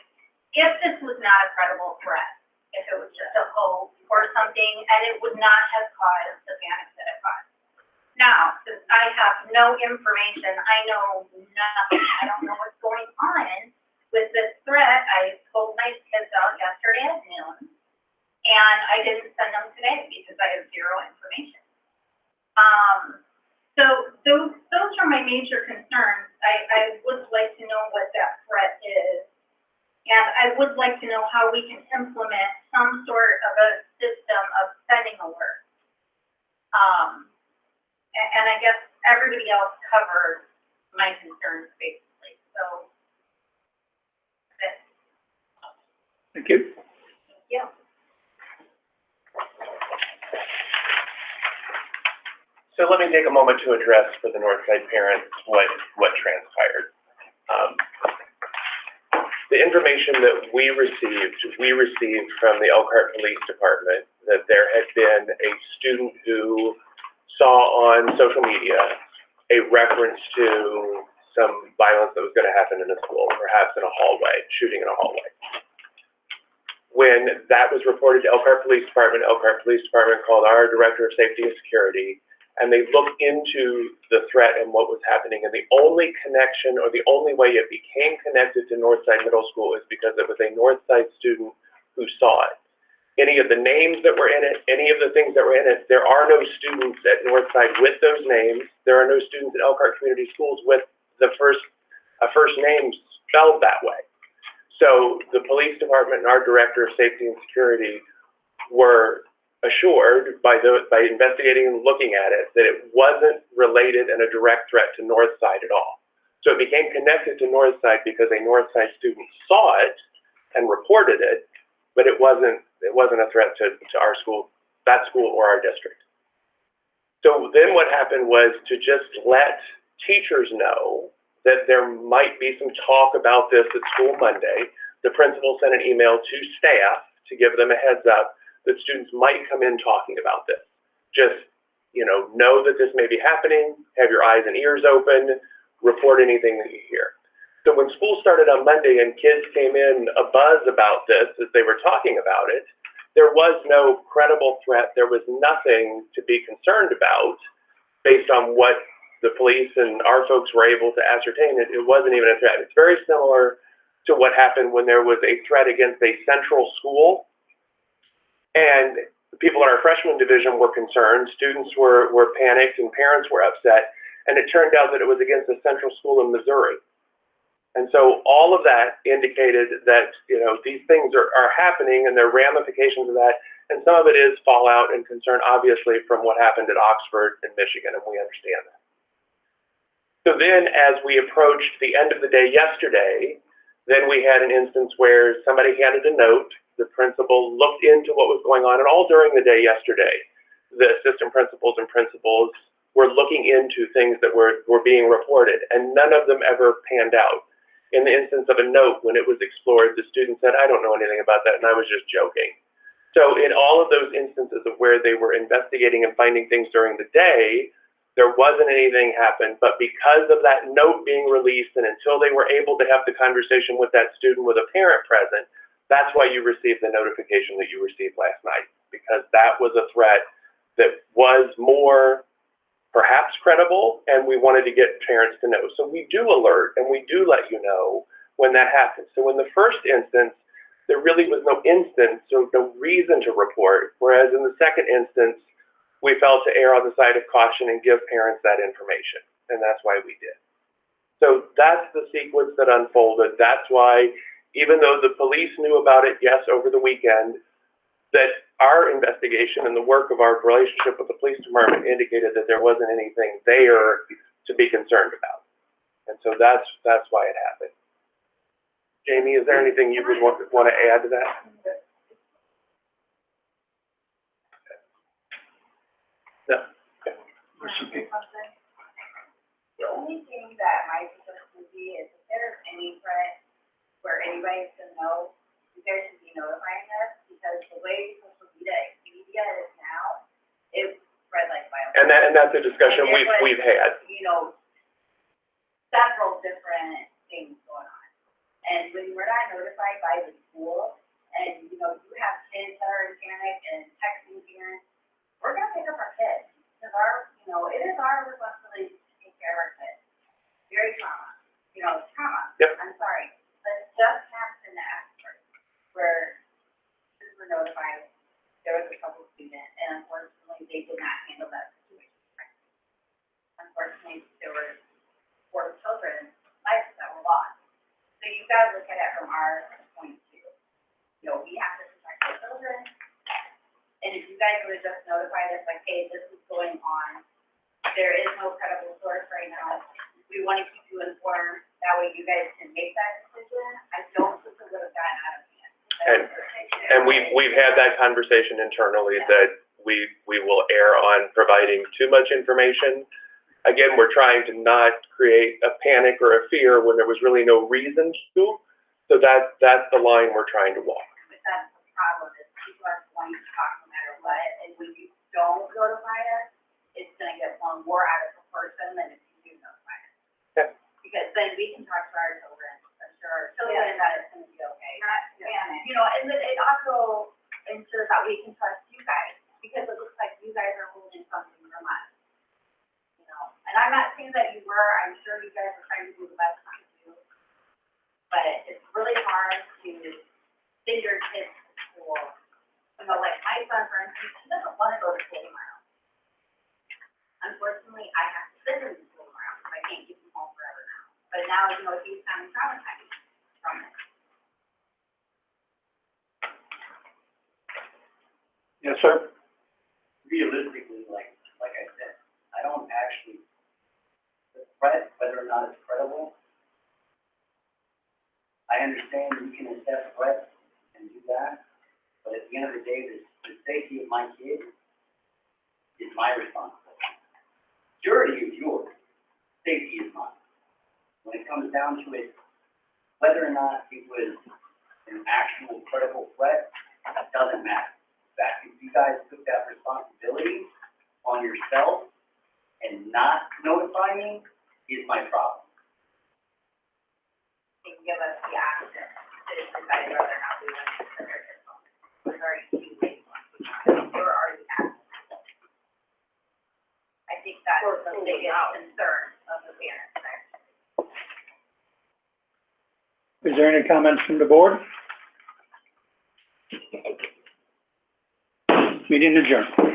if this was not a credible threat, if it was just a hoax or something, and it would not have caused the panic that it caused. Now, since I have no information, I know nothing, I don't know what's going on with this threat. I pulled my kids out yesterday at noon, and I didn't send them today because I have zero information. So those are my major concerns. I would like to know what that threat is, and I would like to know how we can implement some sort of a system of sending alerts. And I guess everybody else covered my concerns basically, so that's it. Thank you. Thank you. So let me take a moment to address for the Northside parents what transpired. The information that we received from the Elkhart Police Department that there had been a student who saw on social media a reference to some violence that was going to happen in a school, perhaps in a hallway, shooting in a hallway. When that was reported to Elkhart Police Department called our Director of Safety and Security, and they looked into the threat and what was happening, and the only connection, or the only way it became connected to Northside Middle School is because it was a Northside student who saw it. Any of the names that were in it, any of the things that were in it, there are no students at Northside with those names. There are no students at Elkhart Community Schools with the first name spelled that way. So the police department and our Director of Safety and Security were assured by investigating and looking at it that it wasn't related and a direct threat to Northside at all. So it became connected to Northside because a Northside student saw it and reported it, but it wasn't a threat to our school, that school, or our district. So then what happened was to just let teachers know that there might be some talk about this at school Monday. The principal sent an email to staff to give them a heads up that students might come in talking about this. Just, know that this may be happening, have your eyes and ears open, report anything that you hear. So when school started on Monday and kids came in abuzz about this as they were talking about it, there was no credible threat. There was nothing to be concerned about based on what the police and our folks were able to ascertain. It wasn't even a threat. It's very similar to what happened when there was a threat against a central school, and people in our freshman division were concerned. Students were panicked and parents were upset, and it turned out that it was against a central school in Missouri. And so all of that indicated that, these things are happening and there are ramifications of that. And some of it is fallout and concern, obviously, from what happened at Oxford in Michigan, and we understand that. So then as we approached the end of the day yesterday, then we had an instance where somebody handed a note. The principal looked into what was going on, and all during the day yesterday, the assistant principals and principals were looking into things that were being reported, and none of them ever panned out. In the instance of a note, when it was explored, the student said, "I don't know anything about that, and I was just joking." So in all of those instances of where they were investigating and finding things during the day, There wasn't anything happen, but because of that note being released and until they were able to have the conversation with that student with a parent present, that's why you received the notification that you received last night, because that was a threat that was more perhaps credible, and we wanted to get parents to know. So we do alert and we do let you know when that happens. So in the first instance, there really was no instance or no reason to report, whereas in the second instance, we felt to err on the side of caution and give parents that information, and that's why we did. So that's the sequence that unfolded. That's why, even though the police knew about it, yes, over the weekend, that our investigation and the work of our relationship with the police department indicated that there wasn't anything there to be concerned about. And so that's why it happened. Jamie, is there anything you would want to add to that? No. The only thing that my suggestion would be is if there's any threat where anybody's gonna know, you guys should be notifying us, because the way social media is now, it spread like wildfire. And that's a discussion we've had. You know, several different things going on. And when we're not notified by the school, and, you know, you have kids that are in panic and texting parents, we're gonna pick up our kids. Because it is our responsibility to take care of our kids. Very trauma. Trauma. Yep. I'm sorry. But it just happened after, where kids were notified, there was a couple students, and unfortunately, they did not handle that situation. Unfortunately, there were 4 children's lives that were lost. So you gotta look at it from our point of view. We have to protect our children. And if you guys would have just notified us, like, hey, this is going on, there is no credible source right now, we want to keep you informed, that way you guys can make that decision, I don't think it would have gotten out of hand. And we've had that conversation internally that we will err on providing too much information. Again, we're trying to not create a panic or a fear when there was really no reason to. So that's the line we're trying to walk. But that's the problem, is people are going to talk no matter what, and when you don't notify us, it's gonna get blown more out of proportion than if you do notify us. Yeah. Because then we can talk to our children, assure our children that it's gonna be okay. And then it also ensures that we can trust you guys, because it looks like you guys are holding something from us. And I'm not saying that you were, I'm sure you guys are trying to do the best you can do, but it's really hard to send your kids to school. Like my son, for instance, he doesn't want to go to school tomorrow. Unfortunately, I have to send him to school tomorrow, because I can't keep him home forever now. But now, he's kind of traumatized from it. Yes, sir. Realistically, like I said, I don't actually, the threat, whether or not it's credible, I understand you can assess threats and do that, but at the end of the day, the safety of my kid is my responsibility. Security is yours, safety is mine. When it comes down to it, whether or not it was an actual credible threat, it doesn't matter. In fact, if you guys took that responsibility on yourself and not notify me, is my problem. They give us the option to decide whether or not we want to send our kids home. There's already 2 ways. We're already asking. I think that's the biggest concern of the parents, actually. Is there any comments from the board? Meeting adjourned.